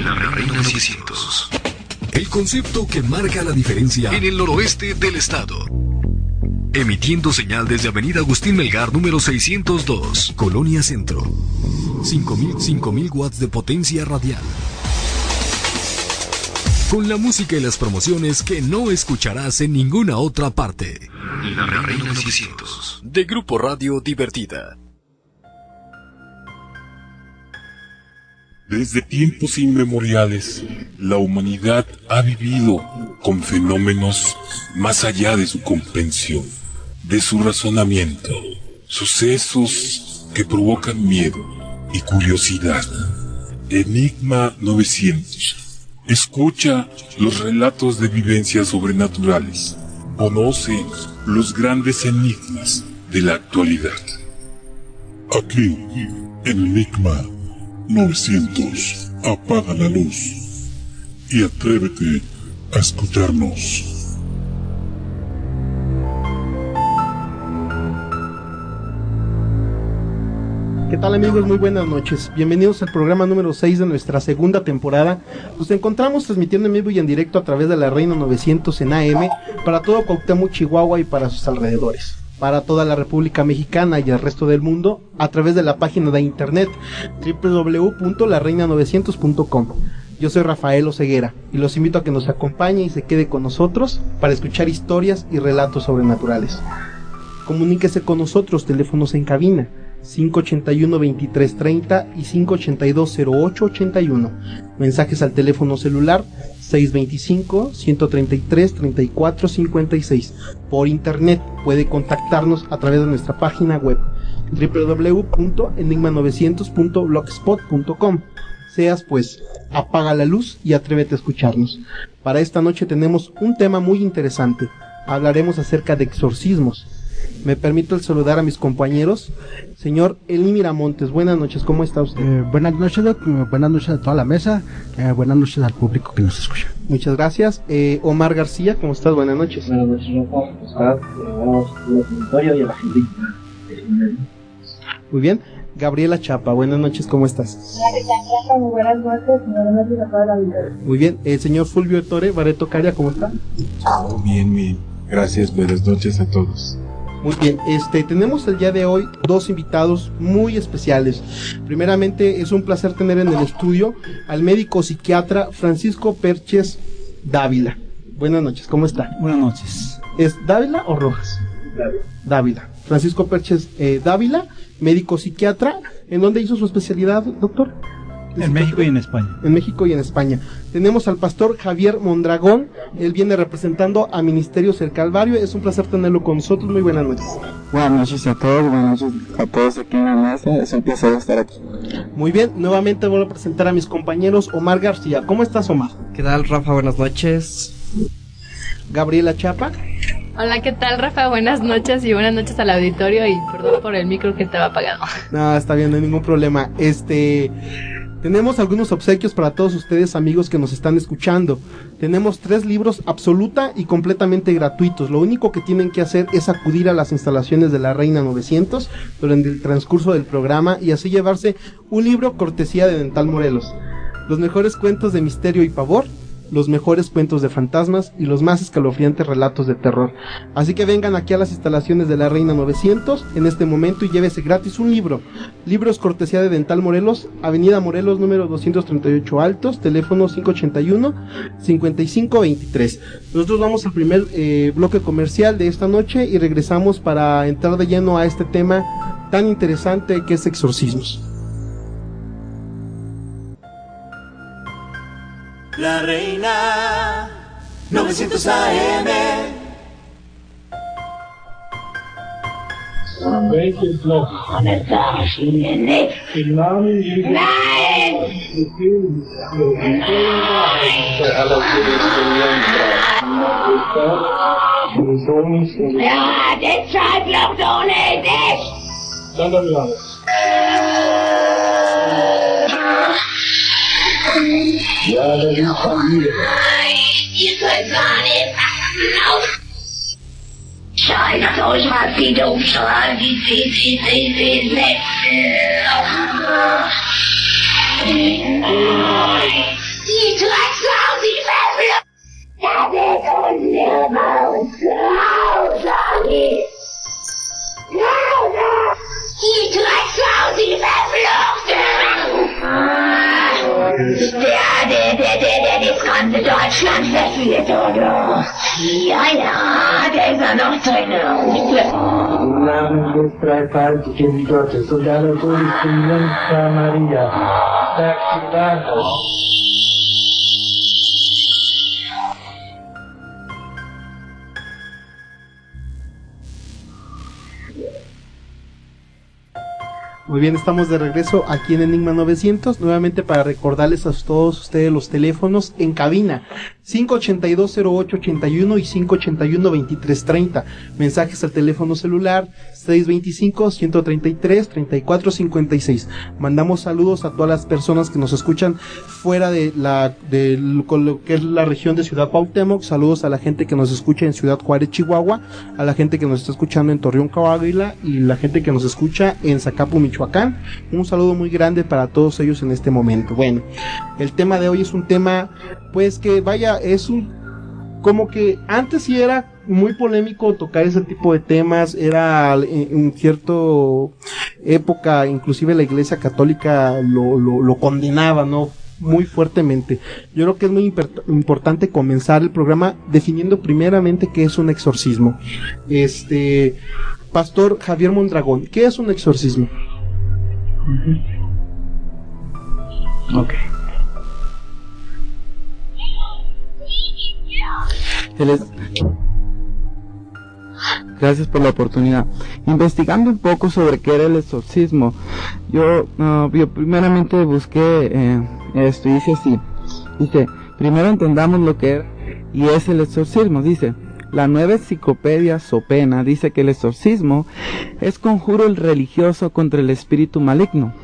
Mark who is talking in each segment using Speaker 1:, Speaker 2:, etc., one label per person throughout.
Speaker 1: La Reina 900. El concepto que marca la diferencia en el noroeste del estado. Emitiendo señal desde Avenida Agustín Melgar, número 602, Colonia Centro. 5.000 watts de potencia radial. Con la música y las promociones que no escucharás en ninguna otra parte. La Reina 900. De Grupo Radio Divertida.
Speaker 2: Desde tiempos inmemoriales, la humanidad ha vivido con fenómenos más allá de su comprensión, de su razonamiento, sucesos que provocan miedo y curiosidad. Enigma 900. Escucha los relatos de vivencias sobrenaturales. Conoce los grandes enigmas de la actualidad. Aquí, en Enigma 900, apaga la luz y atrévete a escucharnos.
Speaker 3: ¿Qué tal, amigos? Muy buenas noches. Bienvenidos al programa número 6 de nuestra segunda temporada. Nos encontramos transmitiendo en vivo y en directo a través de la Reina 900 en AM para todo Cuauhtémoc, Chihuahua y para sus alrededores. Para toda la República Mexicana y el resto del mundo a través de la página de internet www.lareina900.com. Yo soy Rafael Oseguera y los invito a que nos acompañe y se quede con nosotros para escuchar historias y relatos sobrenaturales. Comuníquese con nosotros, teléfonos en cabina 581-2330 y 582-0881. Mensajes al teléfono celular 625-133-3456. Por internet puede contactarnos a través de nuestra página web www.enigma900.blogspot.com. Seas pues, apaga la luz y atrévete a escucharnos. Para esta noche tenemos un tema muy interesante. Hablaremos acerca de exorcismos. Me permito el saludar a mis compañeros. Señor Eli Miramontes, buenas noches, ¿cómo está usted?
Speaker 4: Buenas noches, Doc. Buenas noches a toda la mesa. Buenas noches al público que nos escucha.
Speaker 3: Muchas gracias. Omar García, ¿cómo estás? Buenas noches.
Speaker 5: Buenas noches, Rafa. ¿Cómo estás? Buenas noches y a la gente.
Speaker 3: Muy bien. Gabriela Chapa, buenas noches, ¿cómo estás?
Speaker 6: Muy buenas noches a toda la vida.
Speaker 3: Muy bien. El señor Fulvio Ettore Barreto Caria, ¿cómo está?
Speaker 7: Bien. Gracias, buenas noches a todos.
Speaker 3: Muy bien, tenemos el día de hoy dos invitados muy especiales. Primeramente, es un placer tener en el estudio al médico psiquiatra Francisco Perches Dávila. Buenas noches, ¿cómo está?
Speaker 4: Buenas noches.
Speaker 3: ¿Es Dávila o Rojas? Dávila. Francisco Perches Dávila, médico psiquiatra. ¿En dónde hizo su especialidad, doctor?
Speaker 4: En México y en España.
Speaker 3: En México y en España. Tenemos al pastor Javier Mondragón. Él viene representando a Ministerios El Calvario. Es un placer tenerlo con nosotros. Muy buenas noches.
Speaker 8: Buenas noches a todos, buenas noches a todos aquí en la mesa. Es un placer estar aquí.
Speaker 3: Muy bien, nuevamente voy a presentar a mis compañeros. Omar García. ¿Cómo estás, Omar?
Speaker 9: ¿Qué tal, Rafa? Buenas noches.
Speaker 3: Gabriela Chapa.
Speaker 10: Hola, ¿qué tal, Rafa? Buenas noches y buenas noches al auditorio y perdón por el micro que estaba apagado.
Speaker 3: No, está bien, no hay ningún problema. Tenemos algunos obsequios para todos ustedes, amigos que nos están escuchando. Tenemos 3 libros absoluta y completamente gratuitos. Lo único que tienen que hacer es acudir a las instalaciones de la Reina 900 durante el transcurso del programa y así llevarse un libro cortesía de Dental Morelos. Los mejores cuentos de misterio y pavor, los mejores cuentos de fantasmas y los más escalofriantes relatos de terror. Así que vengan aquí a las instalaciones de la Reina 900 en este momento y llévese gratis un libro. Libros cortesía de Dental Morelos, Avenida Morelos número 238 Altos, teléfono 581-5523. Nosotros vamos al primer bloque comercial de esta noche y regresamos para entrar de lleno a este tema tan interesante que es exorcismos.
Speaker 11: La Reina 900 AM.
Speaker 12: Welches Loch?
Speaker 11: Nein! Ja, deshalb Loch ohne dich!
Speaker 12: Ja, das ist Familie.
Speaker 11: Ihr könnt gar nicht raus! Scheiße, euch was die Dummschrei, die Loch! Der das ganze Deutschland verführt, oder? Ja, der ist ja noch drin.
Speaker 12: Im Namen des dreifaltigen Gottes und aller Guten Jungfrau Maria, sagt die Wahrheit.
Speaker 3: Muy bien, estamos de regreso aquí en Enigma 900, nuevamente para recordarles a todos ustedes los teléfonos en cabina, 582-0881 y 581-2330, mensajes al teléfono celular 625-133-3456. Mandamos saludos a todas las personas que nos escuchan fuera de lo que es la región de Ciudad Cuauhtémoc, saludos a la gente que nos escucha en Ciudad Juárez, Chihuahua, a la gente que nos está escuchando en Torreón, Coahuila, y la gente que nos escucha en Zacapu, Michoacán. Un saludo muy grande para todos ellos en este momento. Bueno, el tema de hoy es un tema, pues que vaya, como que antes sí era muy polémico tocar ese tipo de temas, era en cierta época, inclusive la Iglesia Católica lo condenaba, ¿no? Muy fuertemente. Yo creo que es muy importante comenzar el programa definiendo primeramente qué es un exorcismo. Pastor Javier Mondragón, ¿qué es un exorcismo?
Speaker 8: Ok. Gracias por la oportunidad. Investigando un poco sobre qué era el exorcismo, yo primeramente busqué esto y dice así. Dice, primero entendamos lo que era y es el exorcismo. Dice, la Nueva Enciclopedia Sopena dice que el exorcismo es conjuro religioso contra el espíritu maligno.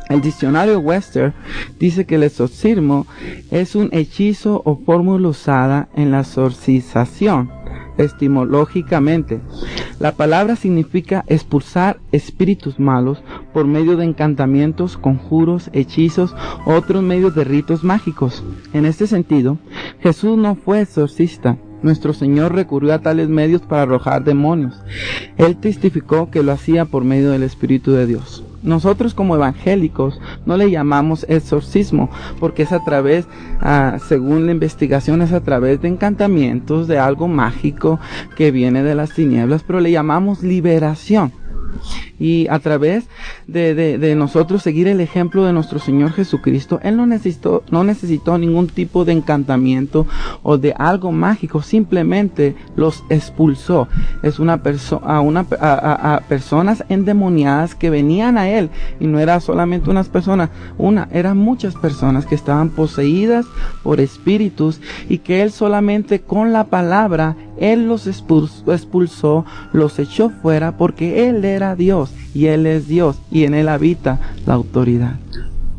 Speaker 8: El diccionario Webster dice que el exorcismo es un hechizo o fórmula usada en la exorcización, etimológicamente. La palabra significa expulsar espíritus malos por medio de encantamientos, conjuros, hechizos u otros medios de ritos mágicos. En este sentido, Jesús no fue exorcista. Nuestro Señor recurrió a tales medios para arrojar demonios. Él testificó que lo hacía por medio del Espíritu de Dios. Nosotros como evangélicos no le llamamos exorcismo porque es a través, según la investigación, es a través de encantamientos, de algo mágico que viene de las tinieblas, pero le llamamos liberación. Y a través de nosotros seguir el ejemplo de nuestro Señor Jesucristo, Él no necesitó ningún tipo de encantamiento o de algo mágico, simplemente los expulsó. Es a personas endemoniadas que venían a Él, y no era solamente unas personas, eran muchas personas que estaban poseídas por espíritus, y que Él solamente con la palabra, Él los expulsó, los echó fuera, porque Él era Dios y Él es Dios y en Él habita la autoridad.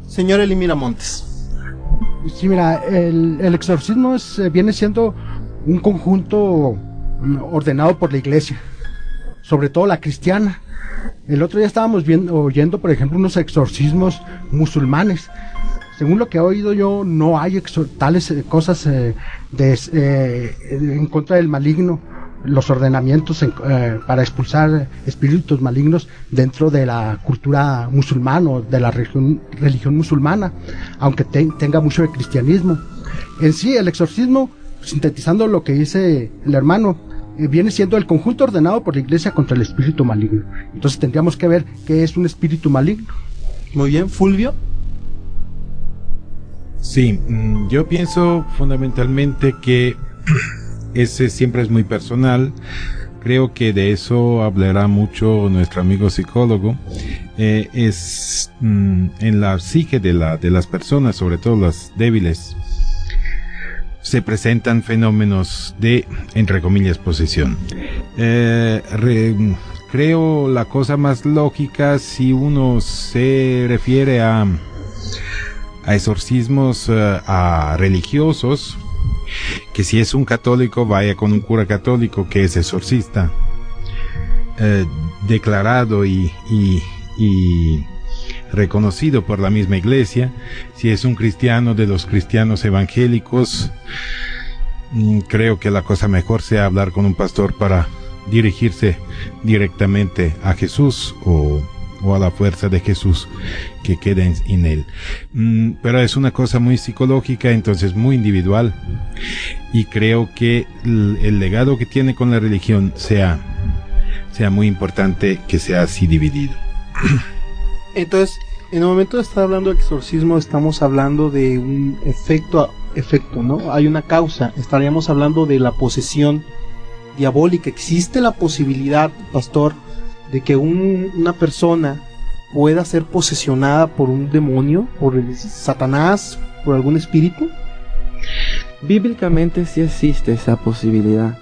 Speaker 3: Señor Elimira Montes.
Speaker 4: Sí, mira, el exorcismo viene siendo un conjunto ordenado por la Iglesia, sobre todo la cristiana. El otro día estábamos oyendo, por ejemplo, unos exorcismos musulmanes. Según lo que he oído yo, no hay tales cosas en contra del maligno, los ordenamientos para expulsar espíritus malignos dentro de la cultura musulmana o de la religión musulmana, aunque tenga mucho de cristianismo. En sí, el exorcismo, sintetizando lo que dice el hermano, viene siendo el conjunto ordenado por la Iglesia contra el espíritu maligno. Entonces tendríamos que ver qué es un espíritu maligno.
Speaker 3: Muy bien, Fulvio.
Speaker 7: Sí, yo pienso fundamentalmente que ese siempre es muy personal. Creo que de eso hablará mucho nuestro amigo psicólogo. Es en la psique de las personas, sobre todo las débiles, se presentan fenómenos de, entre comillas, posesión. Creo la cosa más lógica, si uno se refiere a exorcismos a religiosos, que si es un católico vaya con un cura católico que es exorcista declarado y reconocido por la misma Iglesia. Si es un cristiano, de los cristianos evangélicos, creo que la cosa mejor sea hablar con un pastor para dirigirse directamente a Jesús o a la fuerza de Jesús que quede en él. Pero es una cosa muy psicológica, entonces muy individual, y creo que el legado que tiene con la religión sea muy importante que sea así dividido.
Speaker 3: Entonces, en el momento de estar hablando de exorcismo, estamos hablando de un efecto, ¿no? Hay una causa. Estaríamos hablando de la posesión diabólica. ¿Existe la posibilidad, pastor, de que una persona pueda ser posesionada por un demonio, por Satanás, por algún espíritu?
Speaker 8: Bíblicamente sí existe esa posibilidad.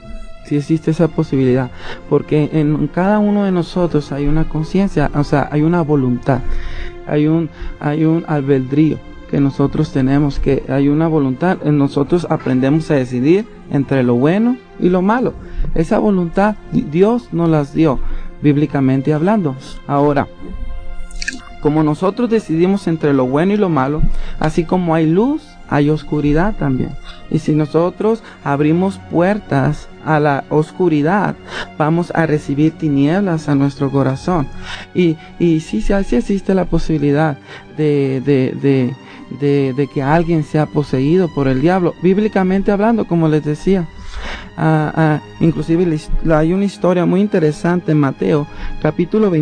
Speaker 8: Sí existe esa posibilidad, porque en cada uno de nosotros hay una conciencia, o sea, hay una voluntad, hay un albedrío que nosotros tenemos, que hay una voluntad, nosotros aprendemos a decidir entre lo bueno y lo malo. Esa voluntad Dios nos las dio, bíblicamente hablando. Ahora, como nosotros decidimos entre lo bueno y lo malo, así como hay luz, hay oscuridad también. Y si nosotros abrimos puertas a la oscuridad, vamos a recibir tinieblas a nuestro corazón. Y sí existe la posibilidad de que alguien sea poseído por el diablo, bíblicamente hablando, como les decía. Inclusive hay una historia muy interesante en Mateo capítulo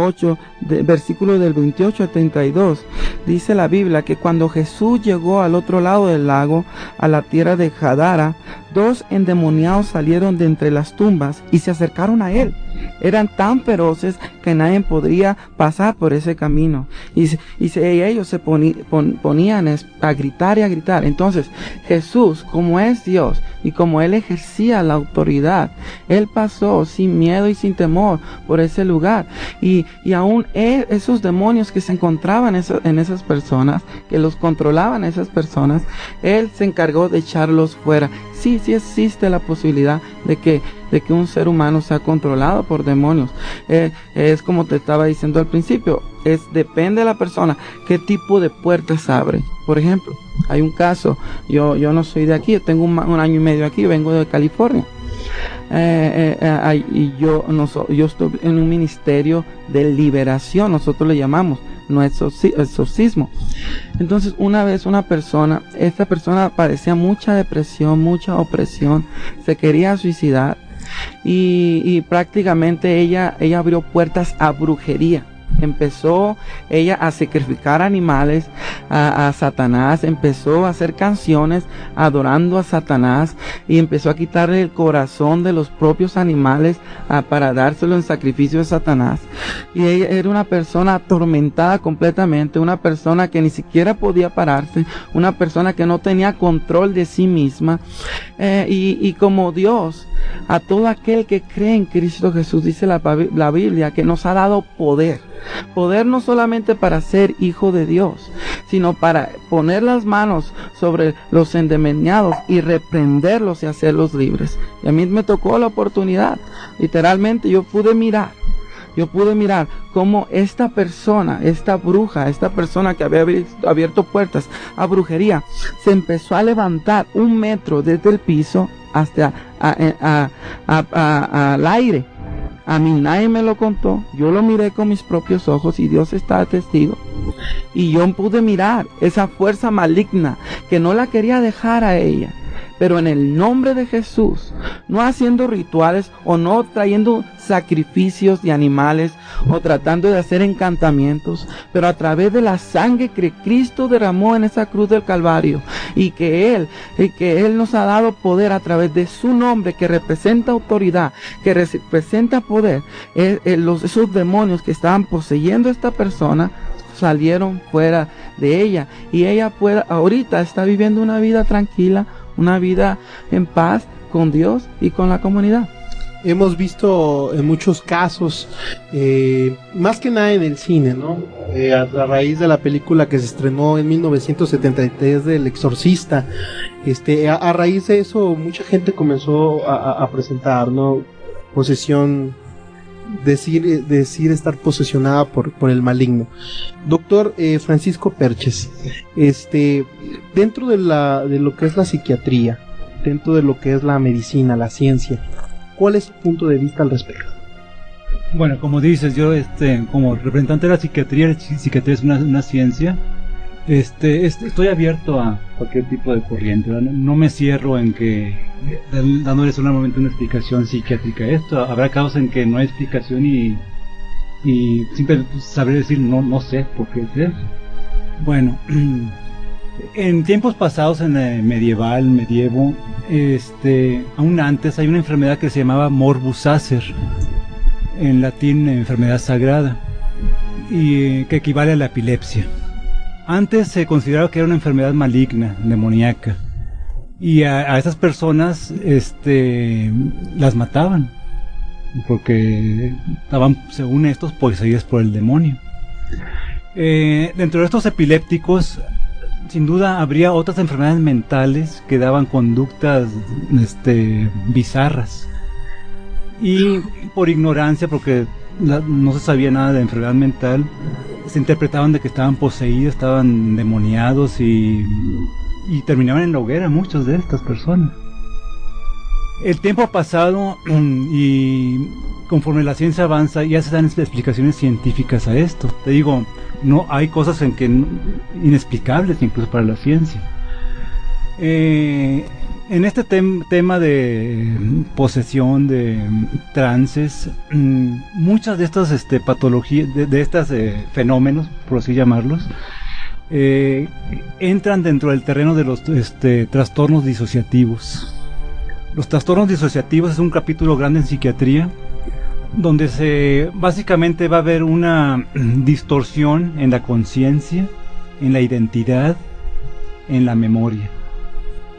Speaker 8: 8 versículo del 28 al 32. Dice la Biblia que cuando Jesús llegó al otro lado del lago, a la tierra de Gadara, 2 endemoniados salieron de entre las tumbas y se acercaron a él. Eran tan feroces que nadie podría pasar por ese camino, y ellos se ponían a gritar y a gritar. Entonces Jesús, como es Dios y como él ejercía la autoridad, él pasó sin miedo y sin temor por ese lugar, y aún esos demonios que se encontraban en esas personas, que los controlaban esas personas, él se encargó de echarlos fuera. Sí existe la posibilidad de que un ser humano sea controlado por demonios. Es como te estaba diciendo al principio, depende de la persona qué tipo de puertas abre. Por ejemplo, hay un caso, yo no soy de aquí, yo tengo un año y medio aquí, vengo de California. Y yo estoy en un ministerio de liberación, nosotros le llamamos, no exorcismo. Entonces, una vez esta persona padecía mucha depresión, mucha opresión, se quería suicidar, y prácticamente ella abrió puertas a brujería. Empezó ella a sacrificar animales a Satanás, empezó a hacer canciones adorando a Satanás, y empezó a quitarle el corazón de los propios animales para dárselo en sacrificio a Satanás. Y ella era una persona atormentada completamente, una persona que ni siquiera podía pararse, una persona que no tenía control de sí misma, y como Dios, a todo aquel que cree en Cristo Jesús, dice la Biblia que nos ha dado poder no solamente para ser hijo de Dios, sino para poner las manos sobre los endemoniados y reprenderlos y hacerlos libres. Y a mí me tocó la oportunidad, literalmente yo pude mirar cómo esta persona, esta bruja, esta persona que había abierto puertas a brujería, se empezó a levantar 1 metro desde el piso hasta al aire. A mí nadie me lo contó, yo lo miré con mis propios ojos y Dios está testigo. Y yo pude mirar esa fuerza maligna que no la quería dejar a ella. Pero en el nombre de Jesús, no haciendo rituales o no trayendo sacrificios de animales o tratando de hacer encantamientos, pero a través de la sangre que Cristo derramó en esa cruz del Calvario, y que Él nos ha dado poder a través de su nombre, que representa autoridad, que representa poder, esos demonios que estaban poseyendo a esta persona salieron fuera de ella, y ella ahorita está viviendo una vida tranquila, una vida en paz con Dios y con la comunidad.
Speaker 3: Hemos visto en muchos casos, más que nada en el cine, ¿no? A raíz de la película que se estrenó en 1973 del Exorcista, a raíz de eso mucha gente comenzó a presentar, ¿no? Posesión, decir estar posesionada por el maligno. Doctor Francisco Perches, dentro de lo que es la psiquiatría, dentro de lo que es la medicina, la ciencia. ¿Cuál es su punto de vista al respecto?
Speaker 13: Bueno, como dices, yo como representante de la psiquiatría es una ciencia. Estoy abierto a cualquier tipo de corriente, ¿verdad? No me cierro en que dándole solamente una explicación psiquiátrica a esto. Habrá casos en que no hay explicación y siempre sabré decir no sé por qué es eso. Bueno, en tiempos pasados, en el medievo, aún antes hay una enfermedad que se llamaba morbus acer, en latín enfermedad sagrada, y que equivale a la epilepsia. Antes se consideraba que era una enfermedad maligna, demoníaca, y a esas personas las mataban porque estaban, según estos, poseídas por el demonio. Dentro de estos epilépticos, sin duda habría otras enfermedades mentales que daban conductas bizarras, y por ignorancia, porque no se sabía nada de enfermedad mental, se interpretaban de que estaban poseídos, estaban demoniados, y terminaban en la hoguera muchas de estas personas. El tiempo ha pasado y conforme la ciencia avanza ya se dan explicaciones científicas a esto. Te digo, no hay cosas inexplicables incluso para la ciencia. En este tema de posesión, de trances, muchas de estas patologías, de estos fenómenos, por así llamarlos, entran dentro del terreno de los trastornos disociativos. Los trastornos disociativos es un capítulo grande en psiquiatría, donde básicamente va a haber una distorsión en la conciencia, en la identidad, en la memoria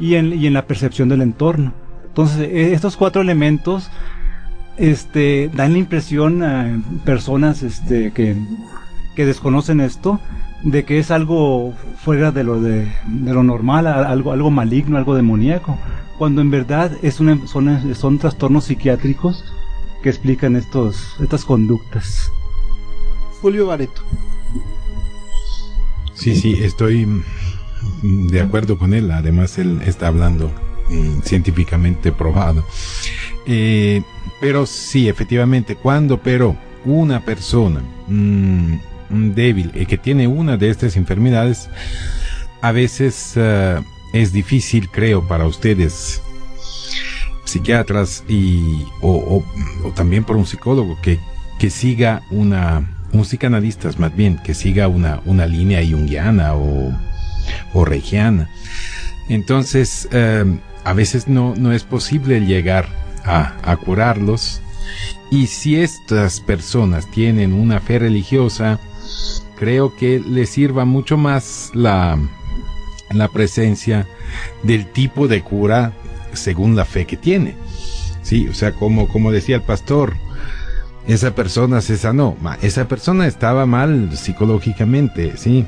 Speaker 13: y en la percepción del entorno. Entonces, estos 4 elementos dan la impresión a personas que desconocen esto, de que es algo fuera de lo normal, algo maligno, algo demoníaco, cuando en verdad son trastornos psiquiátricos que explican estas conductas.
Speaker 3: Fulvio Bareto.
Speaker 7: Sí, estoy de acuerdo con él. Además, él está hablando científicamente probado. Pero sí, efectivamente, pero una persona débil que tiene una de estas enfermedades, a veces es difícil, creo, para ustedes psiquiatras o también por un psicólogo que siga un psicanalista más bien, que siga una línea junguiana o reikiana. Entonces a veces no es posible llegar a curarlos, y si estas personas tienen una fe religiosa, creo que les sirva mucho más la presencia del tipo de cura según la fe que tiene. Sí, o sea, como decía el pastor, esa persona se sanó, esa persona estaba mal psicológicamente, sí.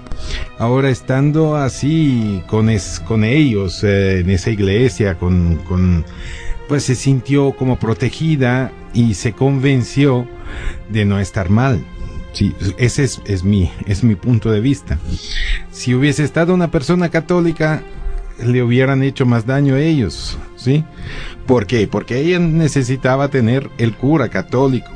Speaker 7: Ahora, estando así con ellos en esa iglesia, pues se sintió como protegida y se convenció de no estar mal. Sí, ese es mi punto de vista. Si hubiese estado una persona católica, le hubieran hecho más daño a ellos, ¿sí? ¿Por qué? Porque ella necesitaba tener el cura católico,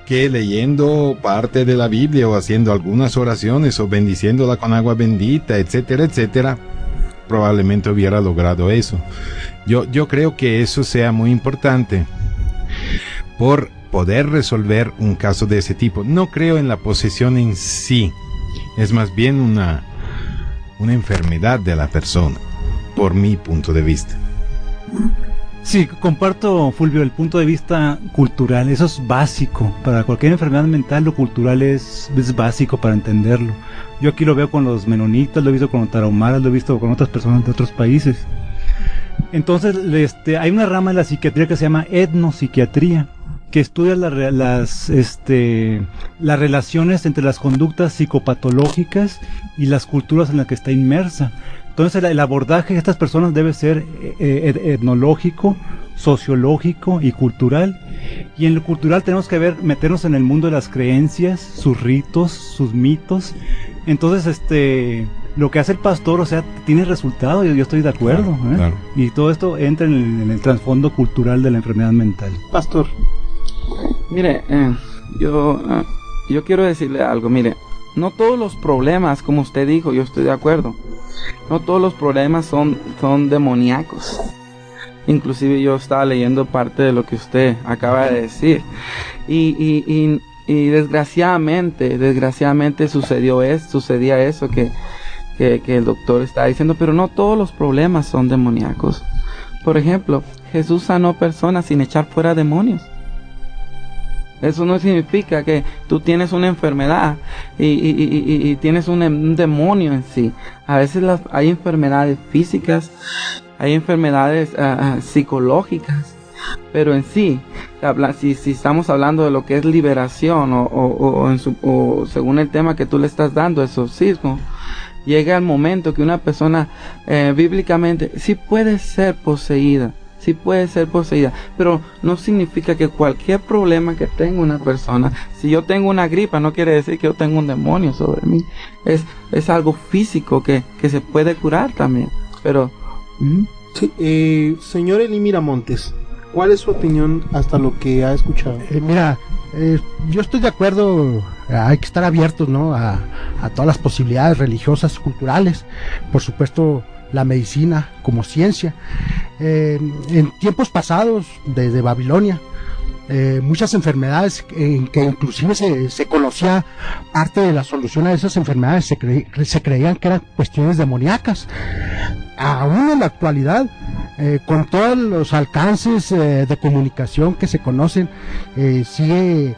Speaker 7: que leyendo parte de la Biblia o haciendo algunas oraciones o bendiciéndola con agua bendita, etcétera, etcétera, probablemente hubiera logrado eso. Yo creo que eso sea muy importante por poder resolver un caso de ese tipo. No creo en la posesión en sí, es más bien una enfermedad de la persona, por mi punto de vista.
Speaker 13: Sí, comparto, Fulvio, el punto de vista cultural. Eso es básico. Para cualquier enfermedad mental, lo cultural es básico para entenderlo. Yo aquí lo veo con los menonitas, lo he visto con los tarahumaras, lo he visto con otras personas de otros países. Entonces, hay una rama de la psiquiatría que se llama etnopsiquiatría, que estudia las relaciones entre las conductas psicopatológicas y las culturas en las que está inmersa. Entonces, el abordaje de estas personas debe ser etnológico, sociológico y cultural. Y en lo cultural tenemos que meternos en el mundo de las creencias, sus ritos, sus mitos. Entonces, lo que hace el pastor, o sea, tiene resultado, yo estoy de acuerdo.
Speaker 7: Claro.
Speaker 13: Y todo esto entra en el trasfondo cultural de la enfermedad mental.
Speaker 3: Pastor.
Speaker 8: Mire, yo quiero decirle algo, mire, no todos los problemas, como usted dijo, yo estoy de acuerdo, no todos los problemas son demoníacos. Inclusive yo estaba leyendo parte de lo que usted acaba de decir y desgraciadamente sucedía eso que el doctor está diciendo, pero no todos los problemas son demoníacos. Por ejemplo, Jesús sanó personas sin echar fuera demonios. Eso no significa que tú tienes una enfermedad y tienes un demonio en sí. A veces hay enfermedades físicas, hay enfermedades psicológicas, pero en sí, si estamos hablando de lo que es liberación o según el tema que tú le estás dando, exorcismo, llega el momento que una persona bíblicamente sí puede ser poseída, pero no significa que cualquier problema que tenga una persona, si yo tengo una gripa, no quiere decir que yo tengo un demonio sobre mí. Es algo físico que se puede curar también, pero...
Speaker 3: Sí, señor Eli Miramontes, ¿cuál es su opinión hasta lo que ha escuchado?
Speaker 4: Yo estoy de acuerdo, hay que estar abiertos, ¿no?, a todas las posibilidades religiosas, culturales, por supuesto la medicina como ciencia. En tiempos pasados, desde Babilonia, muchas enfermedades en que inclusive se conocía parte de la solución a esas enfermedades, se creían que eran cuestiones demoníacas. Aún en la actualidad, con todos los alcances de comunicación que se conocen, siguen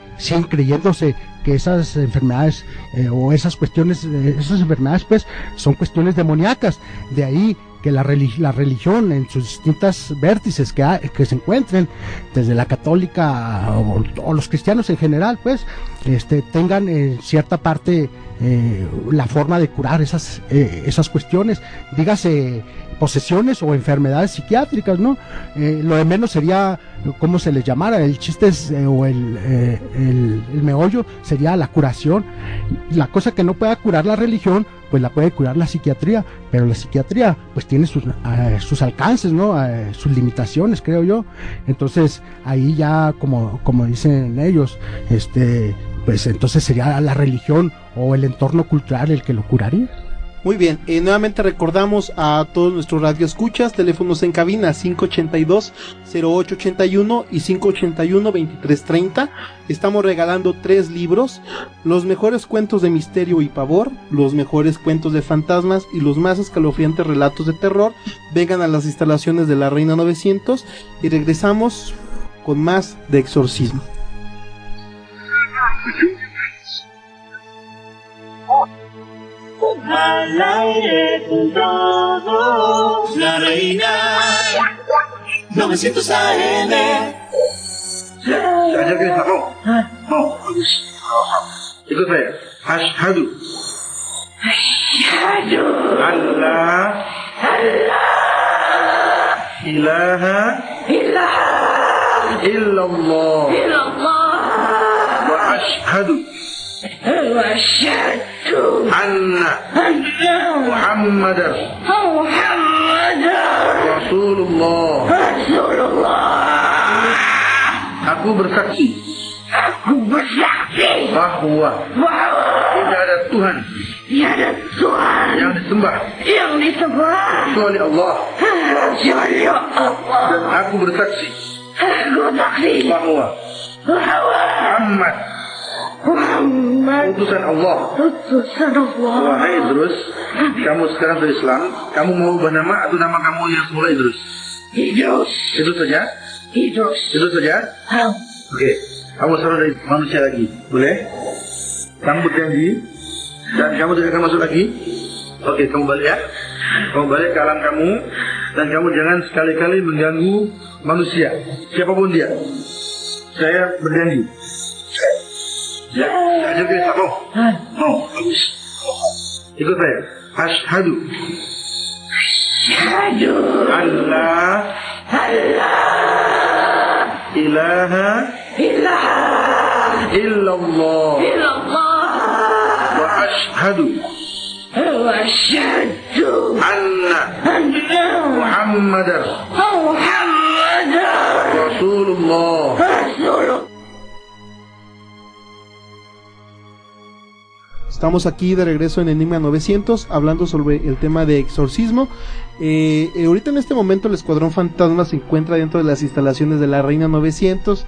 Speaker 4: creyéndose que esas enfermedades o esas enfermedades pues son cuestiones demoníacas. De ahí que la religión en sus distintas vértices que se encuentren, desde la católica o los cristianos en general, pues tengan en cierta parte la forma de curar esas cuestiones, dígase posesiones o enfermedades psiquiátricas, ¿no? Lo de menos sería cómo se les llamara, el chiste es, o el meollo sería la curación. La cosa que no pueda curar la religión, pues la puede curar la psiquiatría, pero la psiquiatría pues tiene sus alcances, ¿no? Sus limitaciones, creo yo. Entonces ahí ya como dicen ellos, pues entonces sería la religión o el entorno cultural el que lo curaría.
Speaker 3: Muy bien, nuevamente recordamos a todos nuestros radioescuchas, teléfonos en cabina 582-0881 y 581-2330. Estamos regalando 3 libros, los mejores cuentos de misterio y pavor, los mejores cuentos de fantasmas y los más escalofriantes relatos de terror. Vengan a las instalaciones de la Reina 900 y regresamos con más de exorcismo.
Speaker 14: Al aire con todos, la Reina 900 AM.
Speaker 15: Saya kena sama. Ikut saya. Asyhadu. Allah ilaha illallah. Wa asyhadu anna Muhammadar Rasulullah. Aku bersaksi bahwa tidak ada Tuhan yang disembah kecuali Allah. Dan aku bersaksi bahwa Muhammad utusan Allah. Wahai Idrus, kamu sekarang berislam, kamu mau ubah nama atau nama kamu yang semula Idrus? Itu saja? Itu saja? Oke, kamu sekarang dari manusia lagi, boleh? Kamu berjanji dan kamu tidak akan masuk lagi. Oke, kamu balik ya. Kamu balik ke alam kamu dan kamu jangan sekali-kali mengganggu manusia, siapapun dia. Saya berjanji. Saya kena sama. Bagus. Ikut saya. Asyhadu. Allah ilaha illallah. Wa asyhadu anna Muhammadar Rasulullah.
Speaker 3: Estamos aquí de regreso en Enigma 900 hablando sobre el tema de exorcismo. Ahorita en este momento el Escuadrón Fantasma se encuentra dentro de las instalaciones de la Reina 900.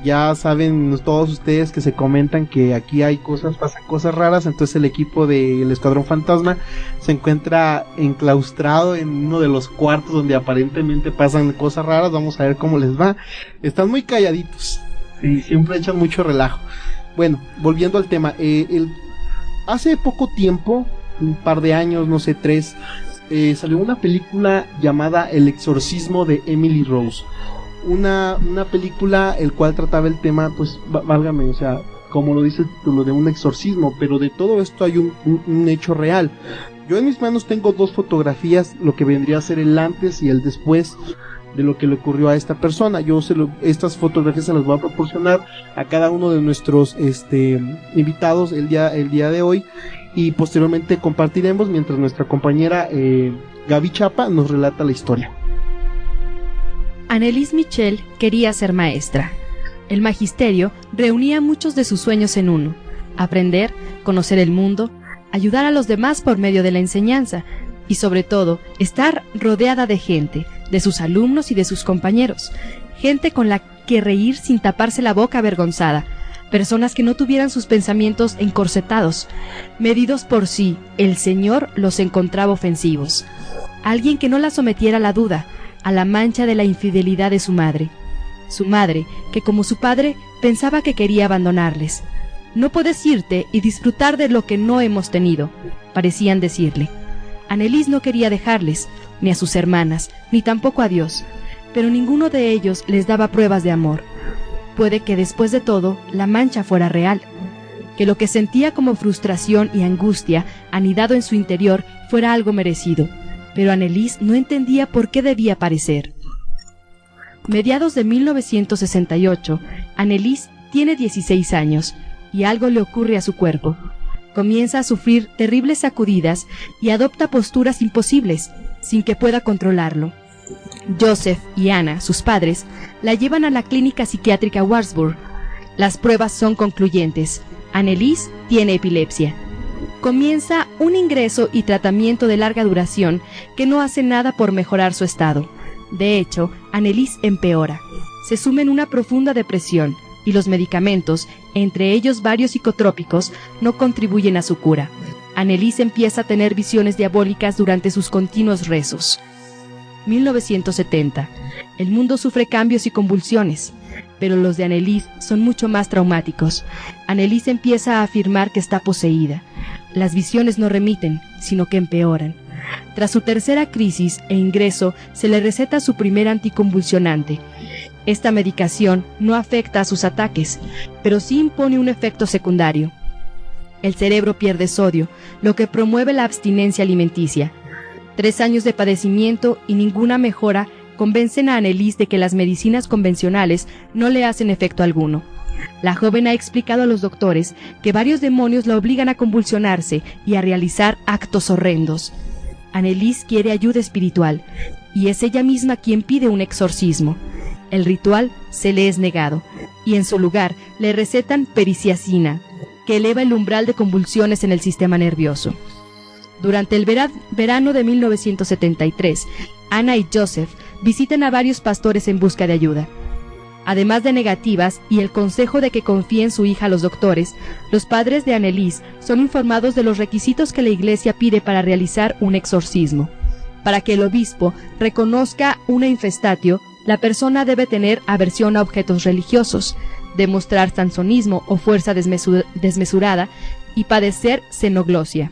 Speaker 3: Ya saben todos ustedes que se comentan que aquí hay pasan cosas raras. Entonces el equipo del Escuadrón Fantasma se encuentra enclaustrado en uno de los cuartos donde aparentemente pasan cosas raras. Vamos a ver cómo les va. Están muy calladitos y siempre echan mucho relajo. Bueno, volviendo al tema, hace poco tiempo, un par de años, no sé, 3, salió una película llamada El exorcismo de Emily Rose. Una película el cual trataba el tema, pues, válgame, o sea, como lo dice el título, de un exorcismo, pero de todo esto hay un hecho real. Yo en mis manos tengo 2 fotografías, lo que vendría a ser el antes y el después de lo que le ocurrió a esta persona. Estas fotografías se las voy a proporcionar a cada uno de nuestros invitados el día de hoy, y posteriormente compartiremos mientras nuestra compañera Gaby Chapa nos relata la historia.
Speaker 16: Anneliese Michel quería ser maestra. El magisterio reunía muchos de sus sueños en uno: aprender, conocer el mundo, ayudar a los demás por medio de la enseñanza y sobre todo estar rodeada de gente, de sus alumnos y de sus compañeros, gente con la que reír sin taparse la boca avergonzada, personas que no tuvieran sus pensamientos encorsetados, medidos por si el Señor los encontraba ofensivos, alguien que no la sometiera a la duda, a la mancha de la infidelidad de su madre que como su padre pensaba que quería abandonarles. No puedes irte y disfrutar de lo que no hemos tenido, parecían decirle. Anneliese no quería dejarles, ni a sus hermanas, ni tampoco a Dios, pero ninguno de ellos les daba pruebas de amor. Puede que después de todo la mancha fuera real, que lo que sentía como frustración y angustia anidado en su interior fuera algo merecido, pero Anneliese no entendía por qué debía parecer. Mediados de 1968, Anneliese tiene 16 años y algo le ocurre a su cuerpo. Comienza a sufrir terribles sacudidas y adopta posturas imposibles, sin que pueda controlarlo. Joseph y Anna, sus padres, la llevan a la clínica psiquiátrica Wartburg. Las pruebas son concluyentes. Anneliese tiene epilepsia. Comienza un ingreso y tratamiento de larga duración que no hace nada por mejorar su estado. De hecho, Anneliese empeora. Se sume en una profunda depresión y los medicamentos, entre ellos varios psicotrópicos, no contribuyen a su cura. Anneliese empieza a tener visiones diabólicas durante sus continuos rezos. 1970. El mundo sufre cambios y convulsiones, pero los de Anneliese son mucho más traumáticos. Anneliese empieza a afirmar que está poseída. Las visiones no remiten, sino que empeoran. Tras su tercera crisis e ingreso, se le receta su primer anticonvulsionante. Esta medicación no afecta a sus ataques, pero sí impone un efecto secundario. El cerebro pierde sodio, lo que promueve la abstinencia alimenticia. 3 años de padecimiento y ninguna mejora convencen a Anneliese de que las medicinas convencionales no le hacen efecto alguno. La joven ha explicado a los doctores que varios demonios la obligan a convulsionarse y a realizar actos horrendos. Anneliese quiere ayuda espiritual, y es ella misma quien pide un exorcismo. El ritual se le es negado, y en su lugar le recetan periciacina, que eleva el umbral de convulsiones en el sistema nervioso. Durante el verano de 1973, Anna y Joseph visitan a varios pastores en busca de ayuda. Además de negativas y el consejo de que confíe en su hija a los doctores, los padres de Anneliese son informados de los requisitos que la iglesia pide para realizar un exorcismo. Para que el obispo reconozca una infestatio, la persona debe tener aversión a objetos religiosos, demostrar sansonismo o fuerza desmesurada y padecer xenoglosia,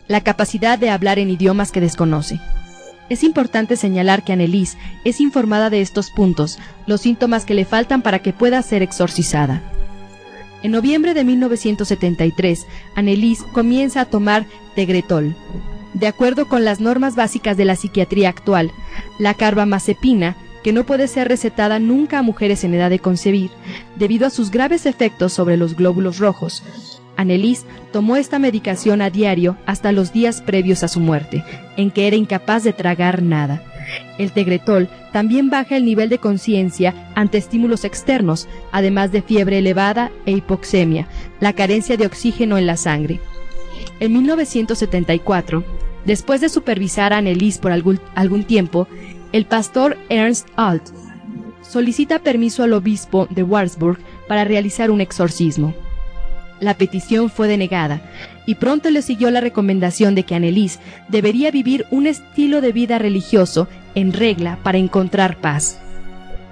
Speaker 16: la capacidad de hablar en idiomas que desconoce. Es importante señalar que Anneliese es informada de estos puntos, los síntomas que le faltan para que pueda ser exorcizada. En noviembre de 1973, Anneliese comienza a tomar Tegretol. De acuerdo con las normas básicas de la psiquiatría actual, la carbamazepina, que no puede ser recetada nunca a mujeres en edad de concebir, debido a sus graves efectos sobre los glóbulos rojos, Anneliese tomó esta medicación a diario hasta los días previos a su muerte, en que era incapaz de tragar nada. El tegretol también baja el nivel de conciencia ante estímulos externos, además de fiebre elevada e hipoxemia, la carencia de oxígeno en la sangre. En 1974, después de supervisar a Anneliese por algún tiempo, el pastor Ernst Alt solicita permiso al obispo de Wartburg para realizar un exorcismo. La petición fue denegada, y pronto le siguió la recomendación de que Anneliese debería vivir un estilo de vida religioso en regla para encontrar paz.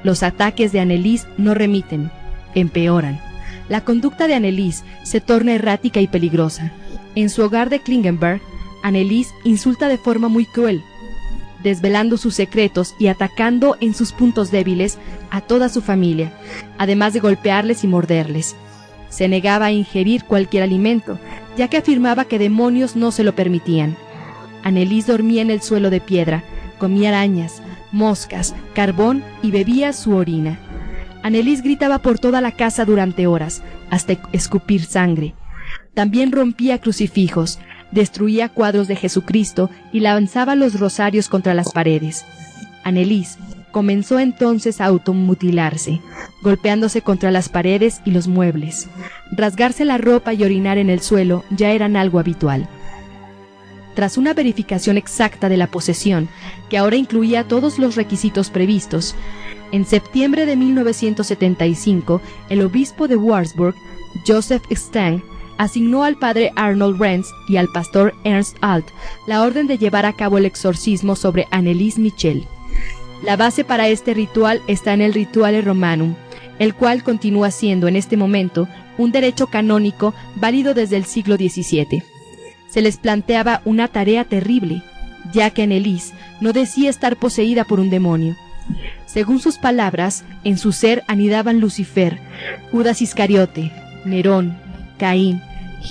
Speaker 16: Los ataques de Anneliese no remiten, empeoran. La conducta de Anneliese se torna errática y peligrosa. En su hogar de Klingenberg, Anneliese insulta de forma muy cruel, desvelando sus secretos y atacando en sus puntos débiles a toda su familia, además de golpearles y morderles. Se negaba a ingerir cualquier alimento, ya que afirmaba que demonios no se lo permitían. Anneliese dormía en el suelo de piedra, comía arañas, moscas, carbón y bebía su orina. Anneliese gritaba por toda la casa durante horas, hasta escupir sangre. También rompía crucifijos, destruía cuadros de Jesucristo y lanzaba los rosarios contra las paredes. Anneliese comenzó entonces a automutilarse, golpeándose contra las paredes y los muebles. Rasgarse la ropa y orinar en el suelo ya eran algo habitual. Tras una verificación exacta de la posesión, que ahora incluía todos los requisitos previstos, en septiembre de 1975, el obispo de Wartburg, Joseph Stang, asignó al padre Arnold Renz y al pastor Ernst Alt la orden de llevar a cabo el exorcismo sobre Anneliese Michel. La base para este ritual está en el Rituale Romanum, el cual continúa siendo en este momento un derecho canónico válido desde el siglo XVII. Se les planteaba una tarea terrible, ya que Anneliese no decía estar poseída por un demonio. Según sus palabras, en su ser anidaban Lucifer, Judas Iscariote, Nerón, Caín,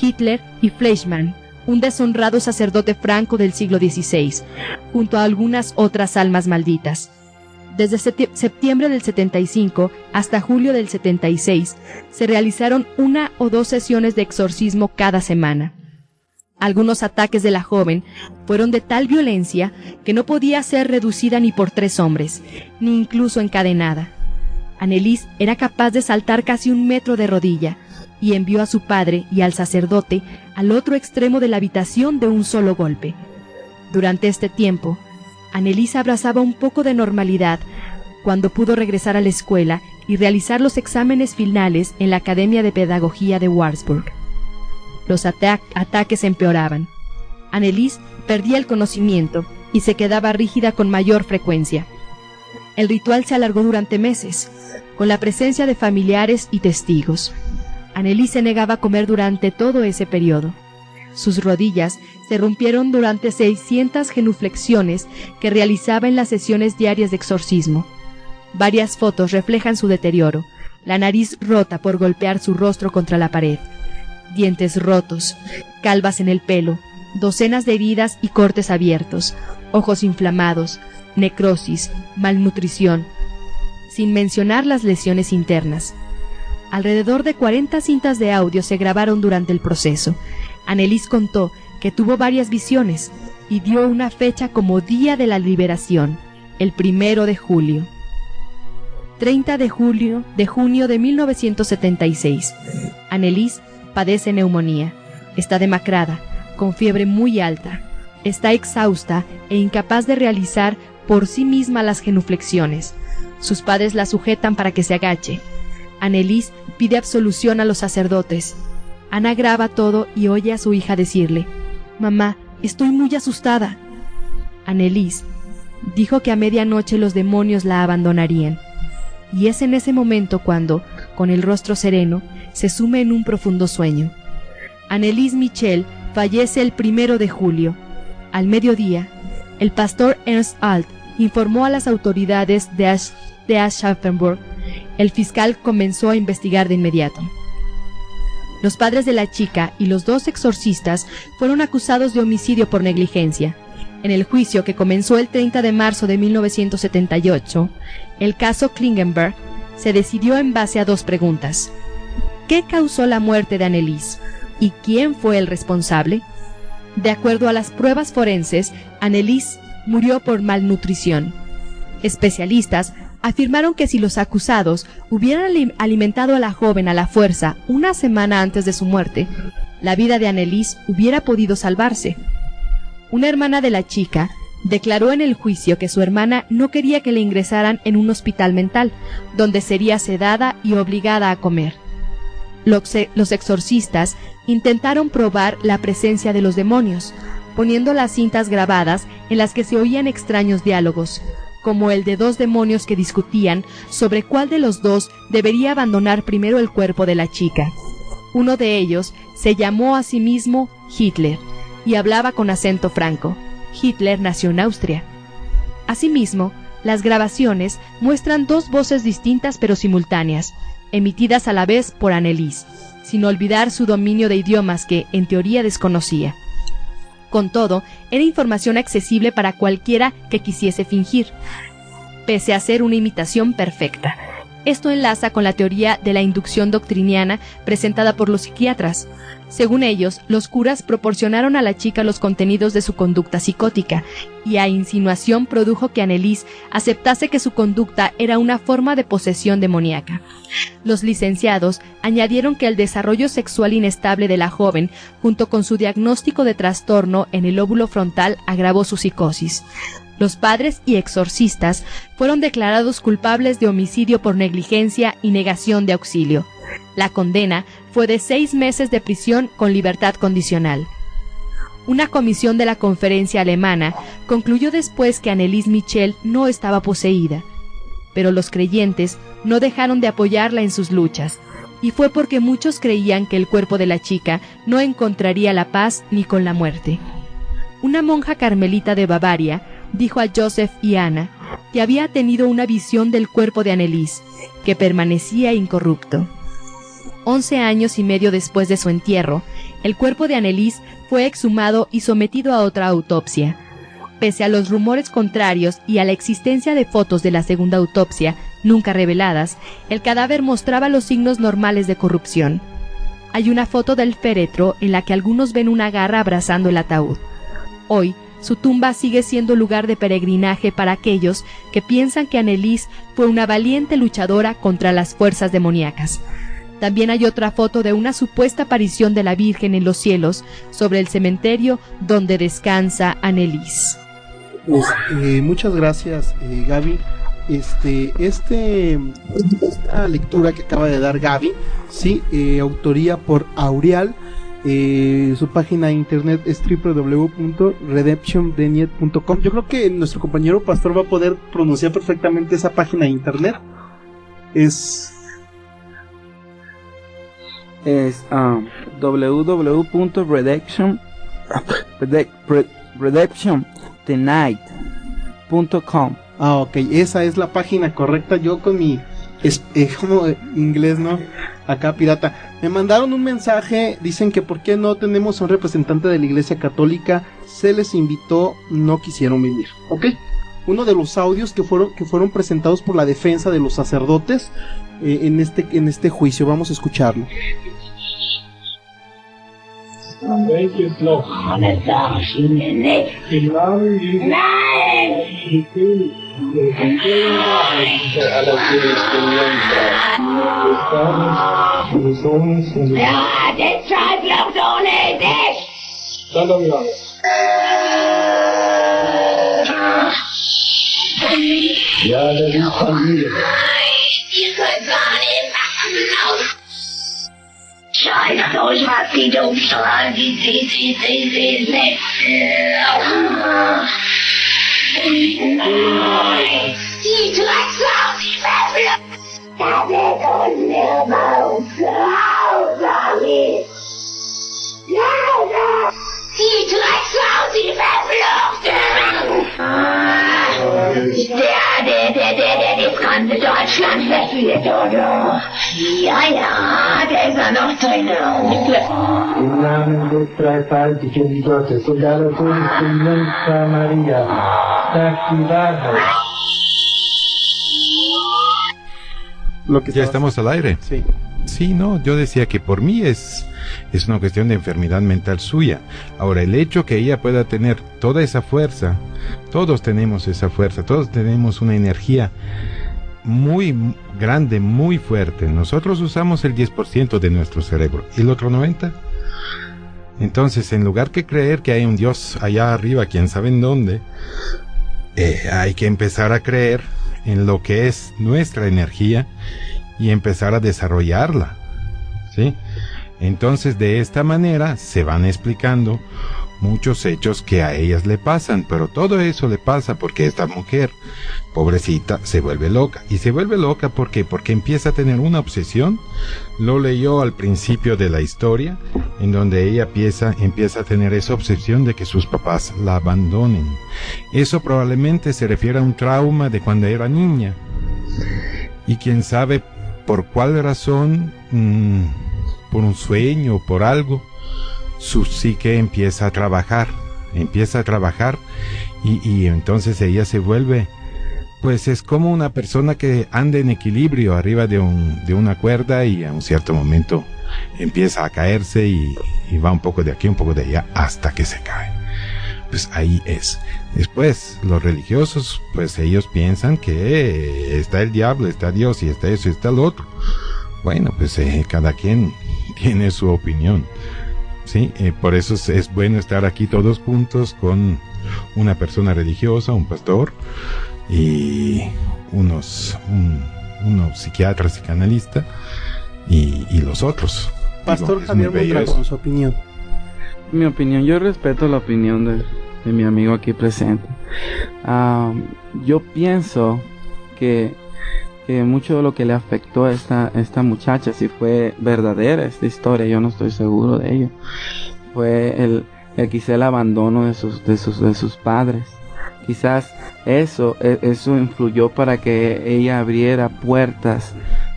Speaker 16: Hitler y Fleischmann, un deshonrado sacerdote franco del siglo XVI, junto a algunas otras almas malditas. Desde septiembre del 75 hasta julio del 76, se realizaron 1 o 2 sesiones de exorcismo cada semana. Algunos ataques de la joven fueron de tal violencia que no podía ser reducida ni por 3 hombres, ni incluso encadenada. Anneliese era capaz de saltar casi 1 metro de rodilla, y envió a su padre y al sacerdote al otro extremo de la habitación de un solo golpe. Durante este tiempo, Anneliese abrazaba un poco de normalidad cuando pudo regresar a la escuela y realizar los exámenes finales en la Academia de Pedagogía de Wartburg. Los ataques empeoraban. Anneliese perdía el conocimiento y se quedaba rígida con mayor frecuencia. El ritual se alargó durante meses, con la presencia de familiares y testigos. Anneliese se negaba a comer durante todo ese periodo. Sus rodillas se rompieron durante 600 genuflexiones que realizaba en las sesiones diarias de exorcismo. Varias fotos reflejan su deterioro, la nariz rota por golpear su rostro contra la pared, dientes rotos, calvas en el pelo, docenas de heridas y cortes abiertos, ojos inflamados, necrosis, malnutrición, sin mencionar las lesiones internas. Alrededor de 40 cintas de audio se grabaron durante el proceso. Anneliese contó que tuvo varias visiones y dio una fecha como Día de la Liberación, el 1 de julio. 30 de junio de 1976. Anneliese padece neumonía. Está demacrada, con fiebre muy alta. Está exhausta e incapaz de realizar por sí misma las genuflexiones. Sus padres la sujetan para que se agache. Anneliese pide absolución a los sacerdotes. Ana graba todo y oye a su hija decirle: «Mamá, estoy muy asustada». Anneliese dijo que a medianoche los demonios la abandonarían. Y es en ese momento cuando, con el rostro sereno, se sume en un profundo sueño. Anneliese Michel fallece el 1 de julio. Al mediodía, el pastor Ernst Alt informó a las autoridades de Aschaffenburg. El fiscal comenzó a investigar de inmediato. Los padres de la chica y los 2 exorcistas fueron acusados de homicidio por negligencia. En el juicio que comenzó el 30 de marzo de 1978, el caso Klingenberg se decidió en base a 2 preguntas. ¿Qué causó la muerte de Anneliese? ¿Y quién fue el responsable? De acuerdo a las pruebas forenses, Anneliese murió por malnutrición. Especialistas afirmaron que si los acusados hubieran alimentado a la joven a la fuerza una semana antes de su muerte, la vida de Anneliese hubiera podido salvarse. Una hermana de la chica declaró en el juicio que su hermana no quería que le ingresaran en un hospital mental, donde sería sedada y obligada a comer. Los exorcistas intentaron probar la presencia de los demonios, poniendo las cintas grabadas en las que se oían extraños diálogos, como el de dos demonios que discutían sobre cuál de los dos debería abandonar primero el cuerpo de la chica. Uno de ellos se llamó a sí mismo Hitler y hablaba con acento franco. Hitler nació en Austria. Asimismo, las grabaciones muestran dos voces distintas pero simultáneas, emitidas a la vez por Anneliese, sin olvidar su dominio de idiomas que, en teoría, desconocía. Con todo, era información accesible para cualquiera que quisiese fingir, pese a ser una imitación perfecta. Esto enlaza con la teoría de la inducción doctriniana presentada por los psiquiatras. Según ellos, los curas proporcionaron a la chica los contenidos de su conducta psicótica, y a insinuación produjo que Anneliese aceptase que su conducta era una forma de posesión demoníaca. Los licenciados añadieron que el desarrollo sexual inestable de la joven, junto con su diagnóstico de trastorno en el lóbulo frontal, agravó su psicosis. Los padres y exorcistas fueron declarados culpables de homicidio por negligencia y negación de auxilio. La condena fue de 6 meses de prisión con libertad condicional. Una comisión de la conferencia alemana concluyó después que Anneliese Michel no estaba poseída, pero los creyentes no dejaron de apoyarla en sus luchas, y fue porque muchos creían que el cuerpo de la chica no encontraría la paz ni con la muerte. Una monja carmelita de Bavaria dijo a Joseph y Anna que había tenido una visión del cuerpo de Anneliese, que permanecía incorrupto. 11 años y medio después de su entierro, el cuerpo de Anneliese fue exhumado y sometido a otra autopsia. Pese a los rumores contrarios y a la existencia de fotos de la segunda autopsia, nunca reveladas, el cadáver mostraba los signos normales de corrupción. Hay una foto del féretro en la que algunos ven una garra abrazando el ataúd. Hoy, su tumba sigue siendo lugar de peregrinaje para aquellos que piensan que Anneliese fue una valiente luchadora contra las fuerzas demoníacas. También hay otra foto de una supuesta aparición de la Virgen en los cielos sobre el cementerio donde descansa Anneliese.
Speaker 3: Muchas gracias, Gaby. Esta lectura que acaba de dar Gaby, sí, autoría por Aurial. Su página de internet es www.redemptiondeniet.com. Yo creo que nuestro compañero Pastor va a poder pronunciar perfectamente esa página de internet. Es
Speaker 8: redemptiondeniet.com.
Speaker 3: Ok, esa es la página correcta. Yo con mi como inglés, ¿no? Acá pirata. Me mandaron un mensaje, dicen que por qué no tenemos un representante de la Iglesia Católica. Se les invitó, no quisieron venir. Ok. Uno de los audios que fueron presentados por la defensa de los sacerdotes en este juicio. Vamos a escucharlo.
Speaker 11: Das ganze Deutschland verführt, oder? Ja, der ist ja noch drin.
Speaker 12: Im Namen des dreifaltigen Gottes und aller Todesten Jungfrau Maria, sagt die Wahrheit.
Speaker 7: Ya estamos al aire.
Speaker 3: Sí.
Speaker 7: Sí, no, yo decía que por mí es una cuestión de enfermedad mental suya. Ahora, el hecho que ella pueda tener toda esa fuerza, todos tenemos esa fuerza, todos tenemos una energía muy grande, muy fuerte. Nosotros usamos el 10% de nuestro cerebro y el otro 90%. Entonces, en lugar que creer que hay un Dios allá arriba, quién sabe en dónde, hay que empezar a creer en lo que es nuestra energía y empezar a desarrollarla, ¿sí? Entonces, de esta manera se van explicando muchos hechos que a ellas le pasan, pero todo eso le pasa porque esta mujer, pobrecita, se vuelve loca. Y se vuelve loca ¿por qué? Porque empieza a tener una obsesión. Lo leyó al principio de la historia, en donde ella empieza a tener esa obsesión de que sus papás la abandonen. Eso probablemente se refiere a un trauma de cuando era niña. Y quién sabe por cuál razón, por un sueño o por algo, su psique empieza a trabajar y entonces ella se vuelve, pues es como una persona que anda en equilibrio arriba de una cuerda y a un cierto momento empieza a caerse y va un poco de aquí, un poco de allá hasta que se cae. Pues ahí es. Después, los religiosos, pues ellos piensan que está el diablo, está Dios y está eso y está lo otro. Bueno, pues cada quien tiene su opinión. Sí, por eso es bueno estar aquí todos juntos con una persona religiosa, un pastor y unos psiquiatras, psicanalistas y los otros.
Speaker 3: Pastor Javier Mondragón, su opinión.
Speaker 8: Mi opinión, yo respeto la opinión de mi amigo aquí presente. Yo pienso que mucho de lo que le afectó a esta muchacha, si fue verdadera esta historia, yo no estoy seguro de ello, fue quizá el abandono de sus padres. Quizás eso influyó para que ella abriera puertas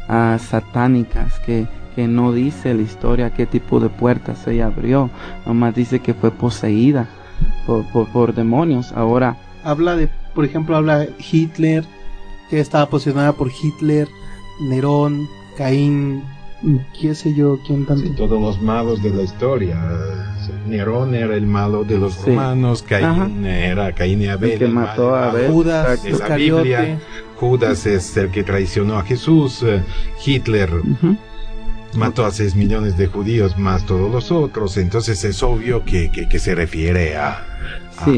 Speaker 8: satánicas que no dice la historia qué tipo de puertas ella abrió, nomás dice que fue poseída por demonios. Ahora
Speaker 3: habla por ejemplo, Hitler, que estaba posicionada por Hitler, Nerón, Caín, qué sé yo, quién tanto.
Speaker 7: Sí, todos los malos de la historia. Nerón era el malo de los romanos, Caín era Caín y Abel,
Speaker 8: el que mató a Abel.
Speaker 3: Judas Iscariote.
Speaker 7: Judas es el que traicionó a Jesús. Hitler mató a 6 millones de judíos más todos los otros. Entonces es obvio que se refiere a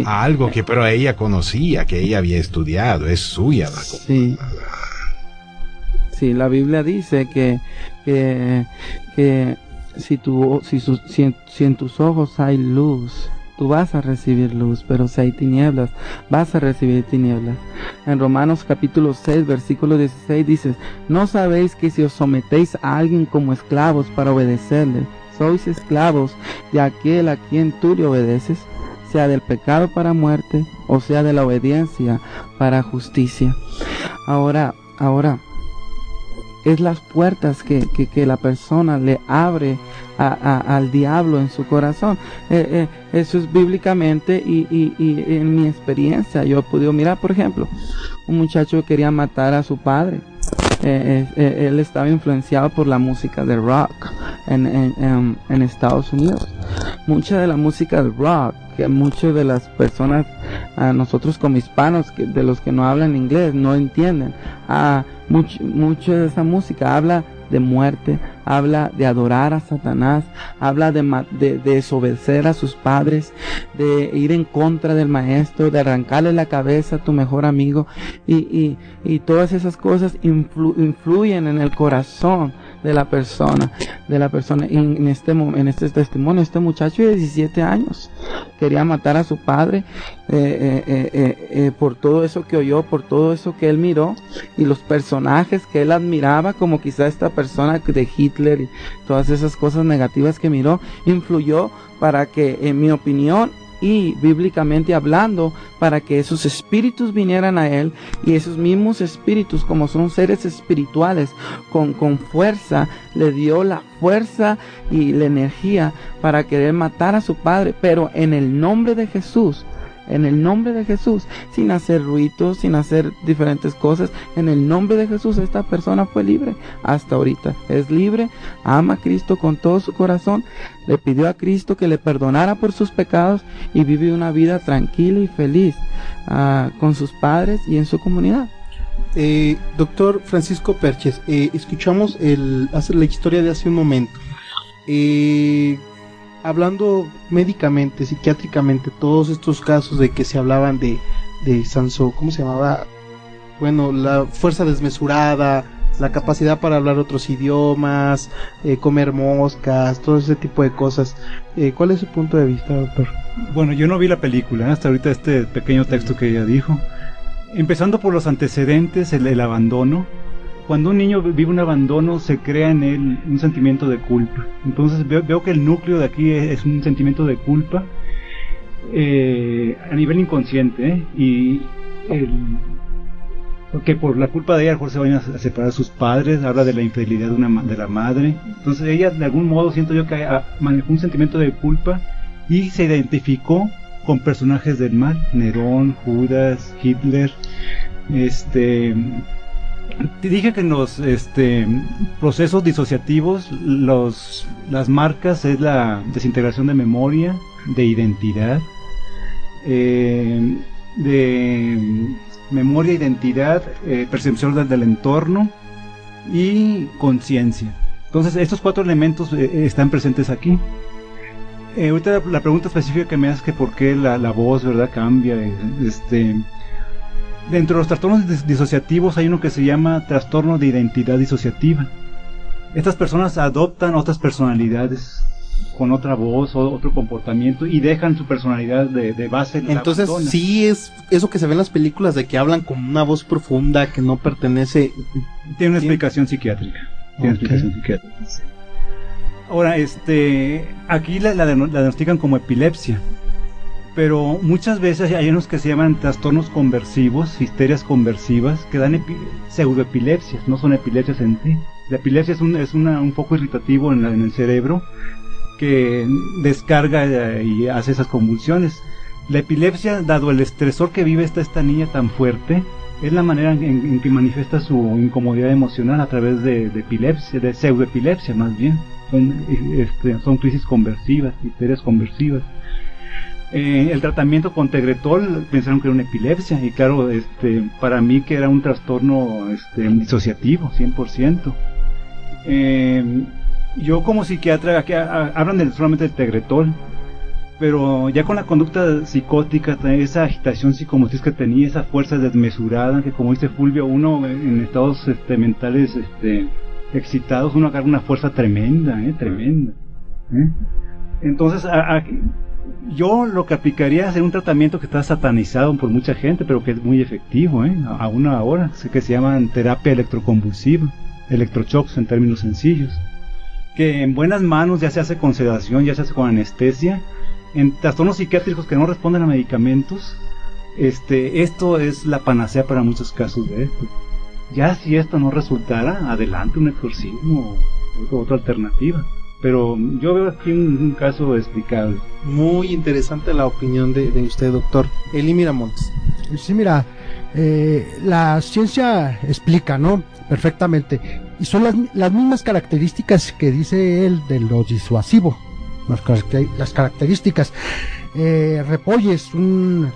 Speaker 7: algo que pero ella conocía, que ella había estudiado, es suya la cosa.
Speaker 8: Sí, la Biblia dice que si en tus ojos hay luz, tú vas a recibir luz, pero si hay tinieblas, vas a recibir tinieblas. En Romanos capítulo 6, versículo 16 dice: ¿no sabéis que si os sometéis a alguien como esclavos para obedecerle, sois esclavos de aquel a quien tú le obedeces, sea del pecado para muerte, o sea de la obediencia para justicia? Ahora, es las puertas que la persona le abre al diablo en su corazón. Eso es bíblicamente y en mi experiencia yo he podido mirar, por ejemplo, un muchacho que quería matar a su padre. Él estaba influenciado por la música de rock en Estados Unidos. Mucha de la música del rock, que muchas de las personas, nosotros como hispanos, de los que no hablan inglés, no entienden. Mucho de esa música habla de muerte, habla de adorar a Satanás, habla de desobedecer a sus padres, de ir en contra del maestro, de arrancarle la cabeza a tu mejor amigo, y todas esas cosas influyen en el corazón de la persona. En este testimonio, este muchacho de 17 años quería matar a su padre por todo eso que oyó, por todo eso que él miró y los personajes que él admiraba, como quizá esta persona de Hitler y todas esas cosas negativas que miró, influyó para que, en mi opinión y bíblicamente hablando, para que esos espíritus vinieran a él, y esos mismos espíritus, como son seres espirituales con fuerza, le dio la fuerza y la energía para querer matar a su padre, pero en el nombre de Jesús en el nombre de Jesús, sin hacer ruidos, sin hacer diferentes cosas. En el nombre de Jesús esta persona fue libre hasta ahorita, es libre, ama a Cristo con todo su corazón, le pidió a Cristo que le perdonara por sus pecados y vive una vida tranquila y feliz con sus padres y en su comunidad.
Speaker 3: Doctor Francisco Perches, escuchamos la historia de hace un momento. Hablando médicamente, psiquiátricamente, todos estos casos de que se hablaban de Sansón, ¿cómo se llamaba? Bueno, la fuerza desmesurada, la capacidad para hablar otros idiomas, comer moscas, todo ese tipo de cosas. ¿Cuál es su punto de vista, doctor?
Speaker 13: Bueno, yo no vi la película, hasta ahorita este pequeño texto que ella dijo. Empezando por los antecedentes, el abandono. Cuando un niño vive un abandono, se crea en él un sentimiento de culpa. Entonces veo que el núcleo de aquí es un sentimiento de culpa a nivel inconsciente, y porque por la culpa de ella a lo mejor se van a separar sus padres. Habla de la infidelidad de la madre. Entonces ella, de algún modo, siento yo que manejó un sentimiento de culpa y se identificó con personajes del mal: Nerón, Judas, Hitler. Te dije que en los procesos disociativos las marcas es la desintegración de memoria, de identidad, percepción del entorno y conciencia. Entonces estos 4 elementos están presentes aquí. Ahorita la pregunta específica que me haces, que por qué la voz, ¿verdad?, cambia. Dentro de los trastornos disociativos hay uno que se llama trastorno de identidad disociativa. Estas personas adoptan otras personalidades con otra voz o otro comportamiento y dejan su personalidad de base.
Speaker 3: Entonces sí es eso que se ve en las películas, de que hablan con una voz profunda que no pertenece.
Speaker 13: Tiene una explicación psiquiátrica. Sí. Ahora, aquí la diagnostican como epilepsia. Pero muchas veces hay unos que se llaman trastornos conversivos, histerias conversivas, que dan pseudoepilepsias, no son epilepsias en sí. La epilepsia es un foco irritativo en el cerebro que descarga y hace esas convulsiones. La epilepsia, dado el estresor que vive esta niña tan fuerte, es la manera en que manifiesta su incomodidad emocional a través de epilepsia, de pseudoepilepsia más bien. Son crisis conversivas, histerias conversivas. El tratamiento con Tegretol pensaron que era una epilepsia, y claro, para mí que era un trastorno disociativo 100%. Yo como psiquiatra, aquí hablan solamente del Tegretol, pero ya con la conducta psicótica, esa agitación psicomotriz que tenía, esa fuerza desmesurada, que como dice Fulvio, uno en estados mentales excitados, uno agarra una fuerza tremenda. Entonces yo lo que aplicaría es un tratamiento que está satanizado por mucha gente, pero que es muy efectivo, aún ahora, que se llaman terapia electroconvulsiva, electroshocks en términos sencillos, que en buenas manos ya se hace con sedación, ya se hace con anestesia. En trastornos psiquiátricos que no responden a medicamentos, esto es la panacea para muchos casos de esto. Ya si esto no resultara, adelante, un exorcismo o otra alternativa. Pero yo veo aquí un caso explicable.
Speaker 3: Muy interesante la opinión de usted, doctor. Eli Miramontes.
Speaker 4: Sí, mira, la ciencia explica, ¿no?, perfectamente. Y son las mismas características que dice él de lo disuasivo. Las características. Repolles, un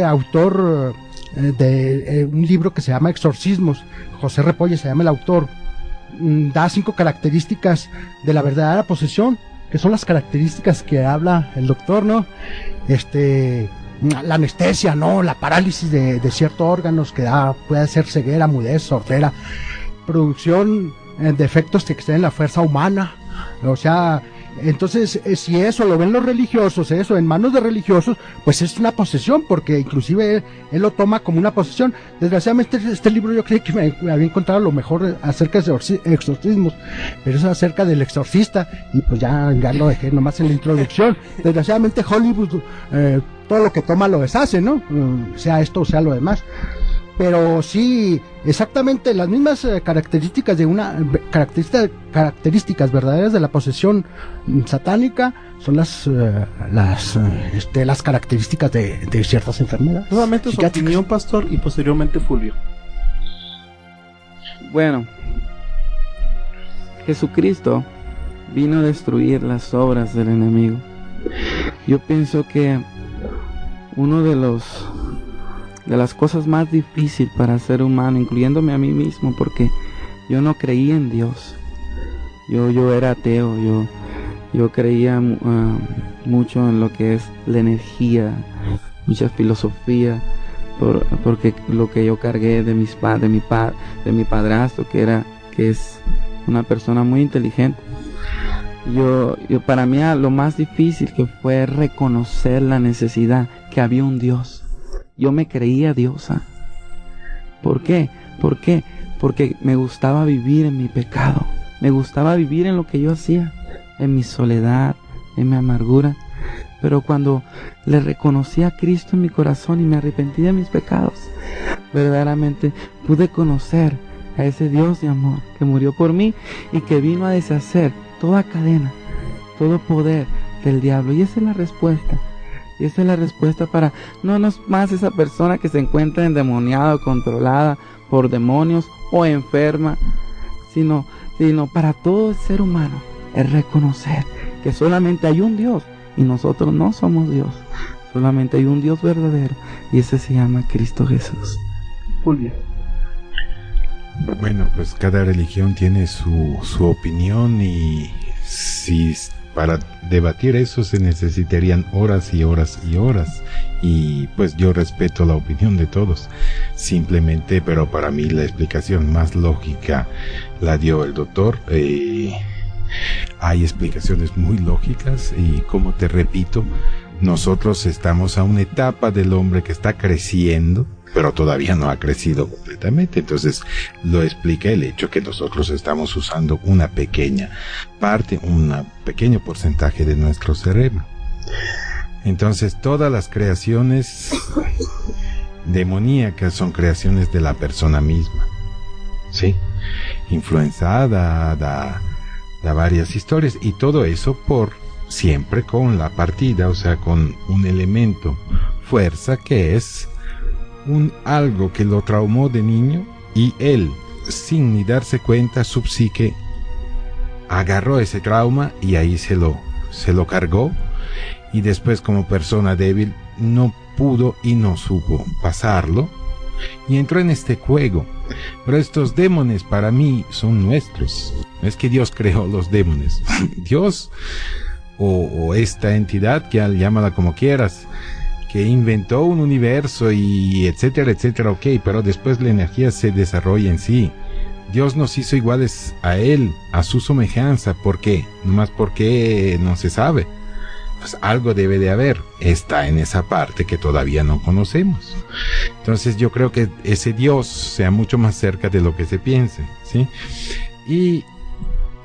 Speaker 4: autor de un libro que se llama Exorcismos, José Repolles se llama el autor, da 5 características de la verdadera posesión, que son las características que habla el doctor, ¿no? La anestesia, ¿no? La parálisis de ciertos órganos que puede ser ceguera, mudez, sordera, producción de efectos que exceden la fuerza humana. O sea, entonces si eso lo ven los religiosos, eso en manos de religiosos, pues es una posesión, porque inclusive él lo toma como una posesión. Desgraciadamente este libro yo creí que me había encontrado lo mejor acerca de exorcismos, pero es acerca del exorcista, y pues ya lo dejé nomás en la introducción. Desgraciadamente Hollywood todo lo que toma lo deshace, ¿no? Sea esto o sea lo demás. pero sí, exactamente las mismas características de características verdaderas de la posesión satánica son las características de ciertas enfermedades.
Speaker 3: Nuevamente su opinión, pastor, y posteriormente Fulvio.
Speaker 8: Bueno, Jesucristo vino a destruir las obras del enemigo. Yo pienso que uno de las cosas más difíciles para el ser humano, incluyéndome a mí mismo, porque yo no creía en Dios. Yo era ateo, yo creía mucho en lo que es la energía, mucha filosofía, porque lo que yo cargué de mi padrastro, que es una persona muy inteligente. Yo para mí lo más difícil que fue reconocer la necesidad que había un Dios. Yo me creía diosa. ¿Por qué? Porque me gustaba vivir en mi pecado. Me gustaba vivir en lo que yo hacía, en mi soledad, en mi amargura. Pero cuando le reconocí a Cristo en mi corazón y me arrepentí de mis pecados, verdaderamente pude conocer a ese Dios de amor que murió por mí y que vino a deshacer toda cadena, todo poder del diablo. Y esa es la respuesta. Y esa es la respuesta para no es más esa persona que se encuentra endemoniada o controlada por demonios o enferma, sino para todo el ser humano es reconocer que solamente hay un Dios y nosotros no somos Dios. Solamente hay un Dios verdadero y ese se llama Cristo Jesús.
Speaker 3: Fulvio.
Speaker 7: Bueno, pues cada religión tiene su opinión y si para debatir eso se necesitarían horas y horas y horas, y pues yo respeto la opinión de todos, simplemente, pero para mí la explicación más lógica la dio el doctor. Hay explicaciones muy lógicas y, como te repito, nosotros estamos a una etapa del hombre que está creciendo, pero todavía no ha crecido completamente. Entonces lo explica el hecho que nosotros estamos usando una pequeña parte, un pequeño porcentaje de nuestro cerebro. Entonces todas las creaciones demoníacas son creaciones de la persona misma, ¿sí? Influenciada, da varias historias, y todo eso por siempre con la partida, o sea, con un elemento fuerza que es algo que lo traumó de niño, y él, sin ni darse cuenta, su psique agarró ese trauma y ahí se lo cargó, y después, como persona débil, no pudo y no supo pasarlo y entró en este juego. Pero estos demonios para mí son nuestros. No es que Dios creó los demonios. Dios o esta entidad, que llámala como quieras, que inventó un universo y etcétera, etcétera, ok, pero después la energía se desarrolla en sí. Dios nos hizo iguales a Él, a su semejanza. ¿Por qué? Nomás porque no se sabe. Pues algo debe de haber. Está en esa parte que todavía no conocemos. Entonces yo creo que ese Dios sea mucho más cerca de lo que se piense, ¿sí? Y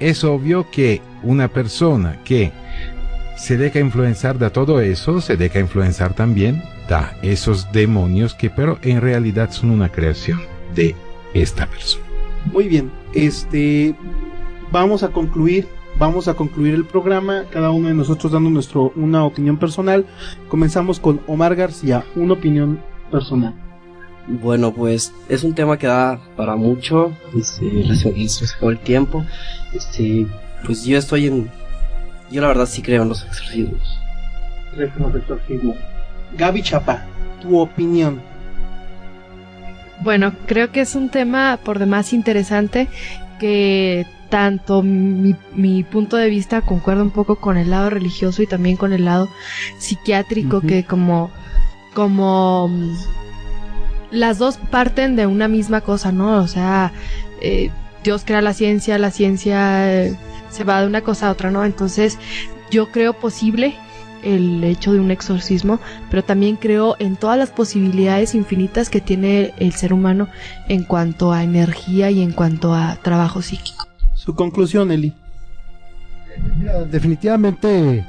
Speaker 7: es obvio que una persona que se deja influenciar de todo eso, se deja influenciar también de esos demonios que, pero en realidad son una creación de esta persona.
Speaker 3: Muy bien, vamos a concluir el programa, cada uno de nosotros dando una opinión personal. Comenzamos con Omar García, una opinión personal.
Speaker 9: Bueno, pues es un tema que da para mucho, por el tiempo. Pues yo la verdad sí creo en los exorcismos.
Speaker 3: Gaby Chapa, tu opinión.
Speaker 16: Bueno, creo que es un tema por demás interesante, que tanto mi punto de vista concuerda un poco con el lado religioso y también con el lado psiquiátrico, que como las dos parten de una misma cosa, ¿no? O sea, Dios crea la ciencia se va de una cosa a otra, ¿no? Entonces yo creo posible el hecho de un exorcismo, pero también creo en todas las posibilidades infinitas que tiene el ser humano en cuanto a energía y en cuanto a trabajo psíquico.
Speaker 3: Su conclusión, Eli.
Speaker 4: Definitivamente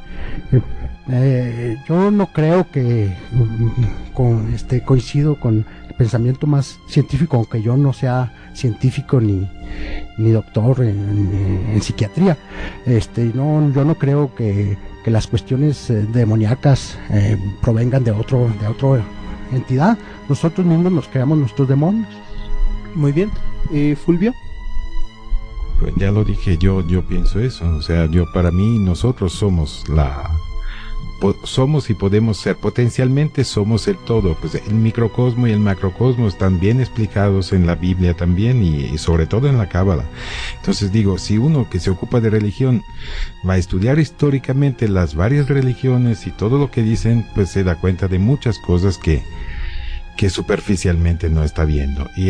Speaker 4: Yo no creo que coincido con el pensamiento más científico, aunque yo no sea científico ni doctor en psiquiatría. Yo no creo que las cuestiones demoníacas provengan de otra entidad. Nosotros mismos nos creamos nuestros demonios.
Speaker 3: Muy bien. Fulvio.
Speaker 7: Pues ya lo dije, yo pienso eso. O sea, para mí nosotros somos somos y podemos ser, potencialmente somos el todo. Pues el microcosmo y el macrocosmo están bien explicados en la Biblia también y sobre todo en la Cábala. Entonces digo, si uno que se ocupa de religión va a estudiar históricamente las varias religiones y todo lo que dicen, pues se da cuenta de muchas cosas que superficialmente no está viendo. Y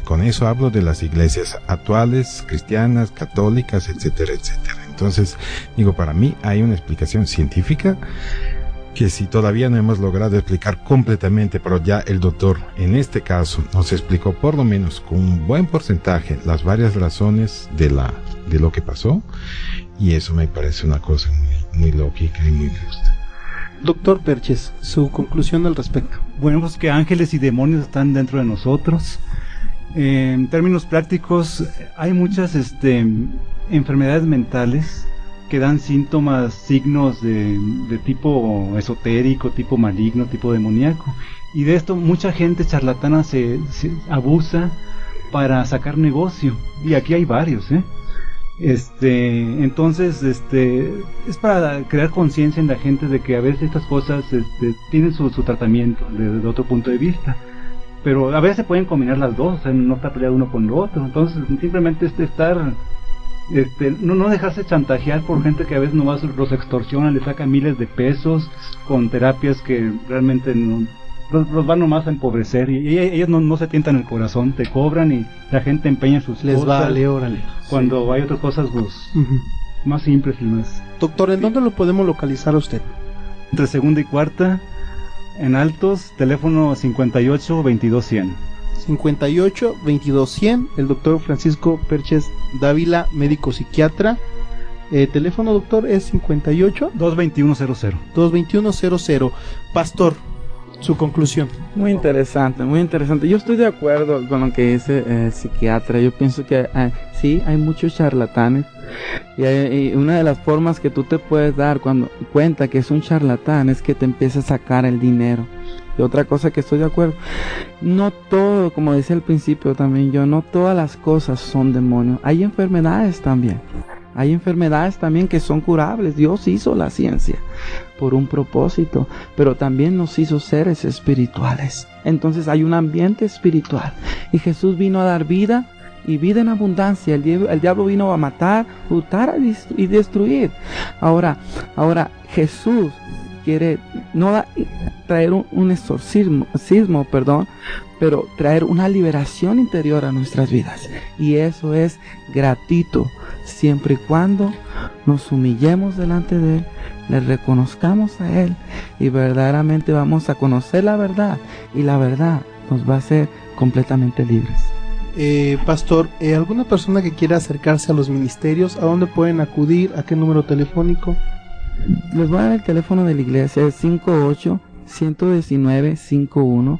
Speaker 7: con eso hablo de las iglesias actuales, cristianas, católicas, etcétera, etcétera. Entonces, digo, para mí hay una explicación científica que si todavía no hemos logrado explicar completamente, pero ya el doctor en este caso nos explicó por lo menos con un buen porcentaje las varias razones de lo que pasó, y eso me parece una cosa muy lógica y muy justa.
Speaker 3: Doctor Perches, su conclusión al respecto.
Speaker 13: Bueno, pues que ángeles y demonios están dentro de nosotros. En términos prácticos, hay muchas enfermedades mentales que dan síntomas, signos de tipo esotérico, tipo maligno, tipo demoníaco. Y de esto mucha gente charlatana se abusa para sacar negocio. Y aquí hay varios, entonces es para crear conciencia en la gente de que a veces estas cosas tienen su tratamiento desde otro punto de vista, pero a veces se pueden combinar las dos, o sea, no está peleado uno con lo otro. Entonces simplemente estar no dejarse chantajear por gente que a veces nomás los extorsiona, le saca miles de pesos con terapias que realmente los van nomás a empobrecer, y ellos no se tientan el corazón, te cobran y la gente empeña sus
Speaker 3: les
Speaker 13: cosas.
Speaker 3: Vale, órale.
Speaker 13: Cuando sí. Hay otras cosas más simples y más.
Speaker 3: Doctor, ¿en dónde lo podemos localizar a usted?
Speaker 13: Entre segunda y cuarta, en Altos, teléfono 58-22-100.
Speaker 3: 58-22-100, el doctor Francisco Perches Dávila, médico psiquiatra. Teléfono, doctor, es 58-221-00. 221-00. Pastor, su conclusión.
Speaker 8: Muy interesante, muy interesante. Yo estoy de acuerdo con lo que dice el psiquiatra. Yo pienso que sí, hay muchos charlatanes, y una de las formas que tú te puedes dar cuando cuenta que es un charlatán es que te empieza a sacar el dinero. Y otra cosa que estoy de acuerdo, no todo, como decía al principio también yo, no todas las cosas son demonios. Hay enfermedades también. Hay enfermedades también que son curables. Dios hizo la ciencia por un propósito, pero también nos hizo seres espirituales. Entonces hay un ambiente espiritual, y Jesús vino a dar vida y vida en abundancia. El diablo vino a matar, hurtar y destruir. Ahora Jesús quiere no traer un exorcismo, pero traer una liberación interior a nuestras vidas, y eso es gratuito, siempre y cuando nos humillemos delante de Él, le reconozcamos a Él, y verdaderamente vamos a conocer la verdad, y la verdad nos va a hacer completamente libres.
Speaker 3: Pastor, ¿alguna persona que quiera acercarse a los ministerios, a dónde pueden acudir? ¿A qué número telefónico?
Speaker 8: Les voy a dar el teléfono de la iglesia, es 58-119-51,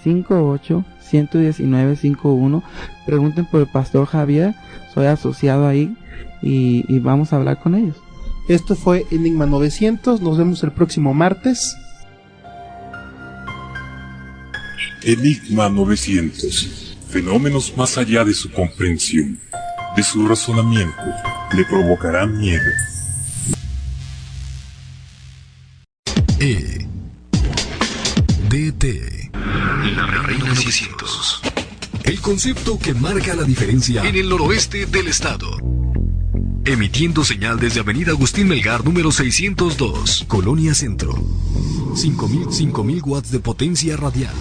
Speaker 8: 58-119-51. Pregunten por el Pastor Javier, soy asociado ahí, y vamos a hablar con ellos.
Speaker 3: Esto fue Enigma 900, nos vemos el próximo martes.
Speaker 2: Enigma 900, fenómenos más allá de su comprensión, de su razonamiento, le provocarán miedo.
Speaker 1: DT, la Reina 900. El concepto que marca la diferencia en el noroeste del estado. Emitiendo señal desde Avenida Agustín Melgar, número 602, Colonia Centro. 5.000 watts de potencia radial.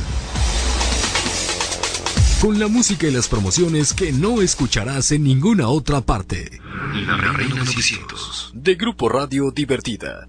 Speaker 1: Con la música y las promociones que no escucharás en ninguna otra parte. La Reina 900, de Grupo Radio Divertida.